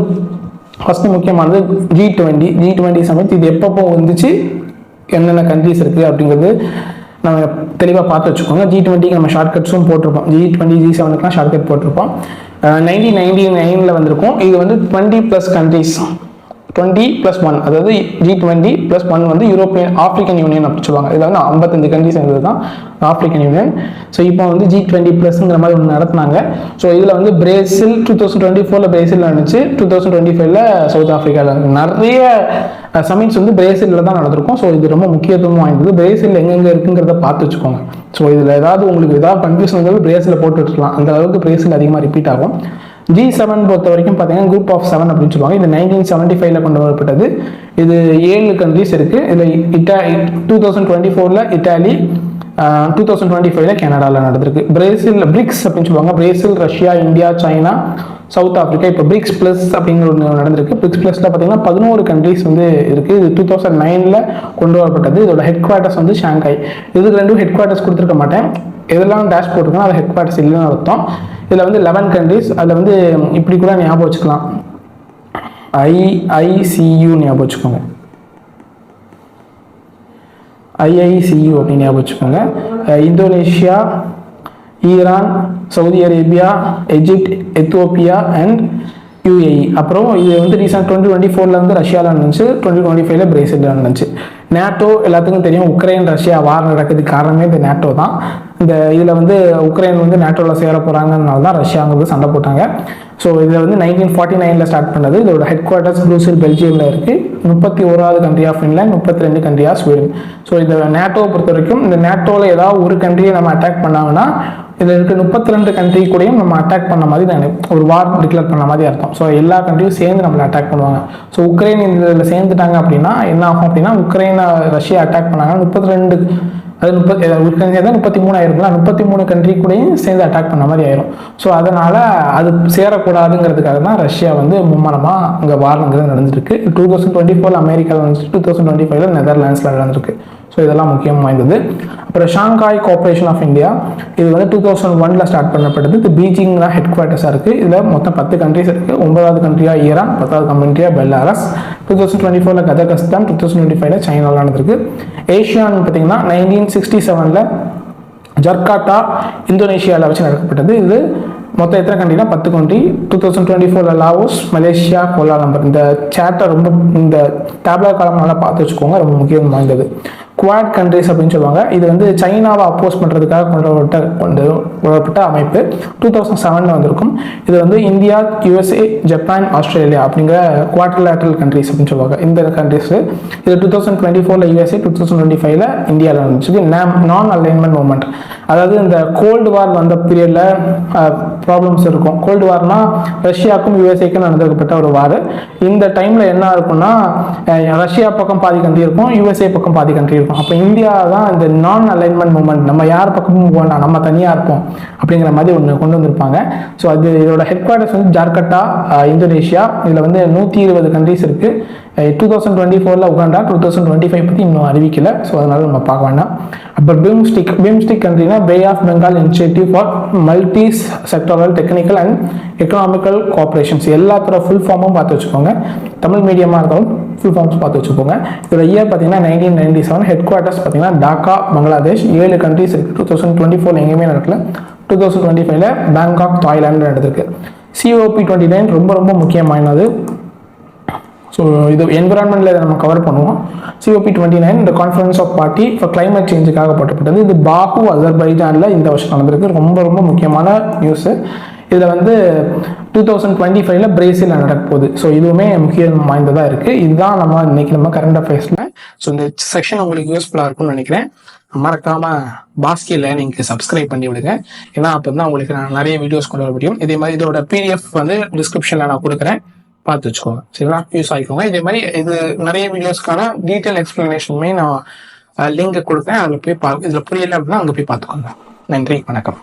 ஃபஸ்ட்டு முக்கியமானது G20 சமிட். இது எப்பப்போ வந்துச்சு, என்னென்ன கண்ட்ரிஸ் இருக்குது அப்படிங்கிறது நம்ம தெளிவாக பார்த்து வச்சுக்கோங்க. G20க்கு நம்ம ஷார்ட்கட்ஸும் போட்டிருப்போம். G20 G7க்குலாம் ஷார்ட்கட் போட்டிருப்போம். 1999 வந்திருக்கும். இது வந்து 20+ கண்ட்ரிஸ், 20+1, அதாவது G20+1 வந்து ஆப்பிரிக்கன் யூனியன் அப்படின்னு சொல்லுவாங்க. இதில் வந்து 55 கண்ட்ரிஸ் இருந்தது தான் ஆப்பிரிக்கன் யூனியன். ஸோ இப்போ வந்து G20+ங்கிற மாதிரி ஒன்று நடத்தினாங்க. ஸோ இதில் வந்து பிரேசில் 2024 பிரேசில் நடந்துச்சு, 2025 சவுத் ஆஃப்ரிக்காவில் நிறைய சமிட்ஸ் வந்து பிரேசிலில் தான் நடந்திருக்கும். ஸோ இது ரொம்ப முக்கியத்துவம் வாய்ந்தது. பிரேசில் எங்கெங்கே இருக்குங்கிறத பார்த்து வச்சுக்கோங்க. ஸோ இதில் உங்களுக்கு ஏதாவது கன்ஃபியூஷன் இருந்தாலும் பிரேசில் போட்டு வச்சுக்கலாம், அந்த அளவுக்கு பிரேசில் அதிகமாக ரிப்பீட் ஆகும். G7 பொறுத்த வரைக்கும் பார்த்தீங்கன்னா குரூப் ஆஃப் 7 அப்படின்னு சொல்லுவாங்க. இது 1975 கொண்டு வரப்பட்டது. இது 7 கண்ட்ரிஸ் இருக்குது. இதில் 2024 இட்டாலி, 2025 கனடாவில் நடந்திருக்கு. பிரேசில் பிரிக்ஸ் அப்படின்னு சொல்லுவாங்க. Brazil, Russia, India, China, south Africa. இப்போ பிரிக்ஸ் பிளஸ் அப்படிங்கிற ஒன்று நடந்திருக்கு. பிரிக்ஸ் பிளஸ்ல பார்த்தீங்கன்னா 11 கண்ட்ரீஸ் வந்து இருக்கு. இது 2009ல் கொண்டு வரப்பட்டது. இதோட ஹெட் குவார்ட்டர்ஸ் வந்து ஷாங்காய். இதுக்கு ரெண்டும் ஹெட் குவார்ட்டர்ஸ் கொடுத்துருக்க மாட்டேன். எதெல்லாம் டேஷ் போட்டிருக்கோம் அது ஹெட் குவார்ட்டர்ஸ் இல்லைன்னு அர்த்தம். இதில் வந்து 11 கண்ட்ரீஸ். அதில் வந்து இப்படி கூட ஞாபகம் வச்சுக்கலாம், IICU ஞாபகம் வச்சுக்கோங்க, IICU அப்படின்னு ஞாபகம் வச்சுக்கோங்க. Indonesia, Iran, Saudi Arabia, Egypt, Ethiopia and UAE. அப்புறம் இது வந்து ரீசெண்ட் 2024 வந்து ரஷ்யாவில் நடந்துச்சு, 2025 பிரேசிலில் நடந்துச்சு. நேட்டோ எல்லாத்துக்கும் தெரியும், உக்ரைன் ரஷ்யா வார் நடக்கிறதுக்கு காரணமே இந்த நேட்டோ தான். இந்த இதில் வந்து உக்ரைன் வந்து நேட்டோவில் சேர போகிறாங்கனால தான் ரஷ்யாங்கிறது சண்டை போட்டாங்க. ஸோ இதில் வந்து 1949ல் ஸ்டார்ட் பண்ணது. இதோட ஹெட் குவார்ட்டர்ஸ் ப்ரூசல் பெல்ஜியமில் இருக்குது. 31வது country of Finland, 32 country of Sweden. So இந்த நேட்டோவை பொறுத்த வரைக்கும் இந்த நேட்டோவில் ஏதாவது ஒரு கண்ட்ரியை நம்ம அட்டாக் பண்ணாங்கன்னா இதில் இருக்க 32 கண்ட்ரி கூடயும் நம்ம அட்டாக் பண்ண மாதிரி ஒரு வார் டிக்ளேர் பண்ண மாதிரி அர்த்தம். ஸோ எல்லா கண்ட்ரியும் சேர்ந்து நம்மளை அட்டாக் பண்ணுவாங்க. ஸோ உக்ரைன் இதில் சேர்ந்துட்டாங்க அப்படின்னா என்ன ஆகும் அப்படின்னா, உக்ரைனை ரஷ்யா அட்டாக் பண்ணாங்கன்னா 32 அது 33 ஆயிருக்கும்ல, 33 கண்ட்ரி கூடயும் சேர்ந்து அட்டாக் பண்ண மாதிரி ஆயிரும். ஸோ அதனால அது சேரக்கூடாதுங்கிறதுக்காக தான் ரஷ்யா வந்து மும்மரமாக இங்கே வார்ங்கிறது நடந்துருக்கு. 2024 அமெரிக்காவில் நடந்துச்சு, 2025 நெதர்லாண்ட்ஸில் நடந்திருக்கு. ஸோ இதெல்லாம் முக்கியம் வாய்ந்தது. அப்புறம் ஷாங்காய் கோஆப்ரேஷன் ஆஃப் இந்தியா, இது வந்து 2001ல் ஸ்டார்ட் பண்ணப்பட்டது. இது பீஜிங் தான் ஹெட் குவார்ட்டர்ஸாக இருக்குது. இதில் மொத்தம் 10 கண்ட்ரிஸ் இருக்குது. 9வது கண்ட்ரியாக ஈரான், 10வது கண்ட்ரியாக பெலாரஸ். 2024 கஜகஸ்தான், 2025 சைனாவில் நடந்திருக்கு. ஏஷியான்னு பார்த்தீங்கன்னா 1967ல் ஜர்காட்டா இந்தோனேஷியாவில் வச்சு நடக்கப்பட்டது. இது மொத்தம் எத்தனை கண்ட்ரினா 10 கண்ட்ரி. 2024 Laos, Malaysia, Kuala Lumpur. இந்த சேட்டை ரொம்ப இந்த டேப்லர் காலம் நல்லா பார்த்து வச்சுக்கோங்க, ரொம்ப முக்கியம் வாய்ந்தது. குவாட் கண்ட்ரிஸ் அப்படின்னு சொல்லுவாங்க. இது வந்து சைனாவை அப்போஸ் பண்ணுறதுக்காக கொண்டு வரப்பட்ட அமைப்பு. 2007ல் வந்திருக்கும். இது வந்து இந்தியா, USA, ஜப்பான், ஆஸ்திரேலியா அப்படிங்கிற குவாட்ரிலேட்ரல் கண்ட்ரிஸ் அப்படின்னு சொல்லுவாங்க. இந்த கண்ட்ரிஸ் இது 2024ல் USA, 2025ல் இந்தியாவில் இருந்துச்சு. நான் அலைன்மெண்ட் மூவ்மெண்ட், அதாவது இந்த கோல்டு வார் வந்த பீரியடில் ப்ராப்ளம்ஸ் இருக்கும். கோல்டு வார்னா ரஷ்யாவுக்கும் USAக்கும் நடந்திருக்கப்பட்ட ஒரு வார். இந்த டைமில் என்ன இருக்கும்னா, ரஷ்யா பக்கம் பாதி கண்ட்ரி இருக்கும், USA பக்கம் பாதி கண்ட்ரி இருக்கும். அப்போ இந்தியா தான் இந்த நான் அலைன்மெண்ட் மூவ்மெண்ட், நம்ம யார் பக்கமும் போனால் நம்ம தனியாக இருப்போம் அப்படிங்கிற மாதிரி ஒன்று கொண்டு வந்திருப்பாங்க. ஸோ அது இதோட ஹெட் குவார்ட்டர்ஸ் வந்து ஜார்கட்டா, இந்தோனேஷியா. இதில் வந்து 120 கண்ட்ரிஸ் இருக்குது. 2024ல் உகாண்டா, 2025 பற்றி இன்னும் அறிவிக்கலை. ஸோ அதனால நம்ம பார்க்க வேண்டாம். அப்புறம் பிம்ஸ்டிக் கண்ட்ரினா bay of Bengal initiative for multi sectoral technical and economical cooperations. எல்லாத்தோட ஃபுல் ஃபார்மும் பார்த்து வச்சுக்கோங்க. தமிழ் மீடியமாக இருந்தாலும் ஃபுல் ஃபார்ம்ஸ் பார்த்து வச்சுக்கோங்க. இதோட இயர் பார்த்தீங்கன்னா 1997. ஹெட் குவார்ட்டர்ஸ் பார்த்தீங்கன்னா டாக்கா, பங்களாதேஷ். 7 கண்ட்ரிஸ் இருக்குது. 2024 எங்கேயுமே நடக்கல. 2025ல் பேங்காக், தாய்லாந்து நடந்திருக்கு. COP29 ரொம்ப ரொம்ப முக்கியமானது. ஸோ இது என்விரான்மெண்ட்டில் நம்ம கவர் பண்ணுவோம். COP29 இந்த conference of party for climate சேஞ்சுக்காக போட்டப்பட்டது. இது பாக்கு, அசர்பைஜானில் இந்த வருஷம் நடந்திருக்கு. ரொம்ப ரொம்ப முக்கியமான நியூஸு. இதில் வந்து 2025ல் பிரேசிலில் நடக்க போகுது. ஸோ இதுவுமே முக்கியம் வாய்ந்ததாக இருக்குது. இதுதான் நம்ம கரண்ட் அஃபேர்ஸில். ஸோ இந்த செக்ஷன் உங்களுக்கு யூஸ்ஃபுல்லாக இருக்கும்னு நினைக்கிறேன். மறக்காம பாஸ்கி லேர்னிங்க்கு சப்ஸ்கிரைப் பண்ணி விடுங்க. ஏன்னா அப்போ தான் உங்களுக்கு நான் நிறைய வீடியோஸ் கொண்டு வர முடியும். இதே மாதிரி இதோட PDF வந்து டிஸ்கிரிப்ஷனில் நான் கொடுக்குறேன், பார்த்து வச்சுக்கோங்க. சரிங்களா, யூஸ் ஆகிக்கோங்க. இதே மாதிரி இது நிறைய வீடியோஸ்க்கான டீட்டெயில் எக்ஸ்பிளனேஷனுமே நான் லிங்க் கொடுக்குறேன். அதில் போய் இதில் புரியல அப்படின்னா அங்கே போய் பார்த்துக்கோங்க. நன்றி, வணக்கம்.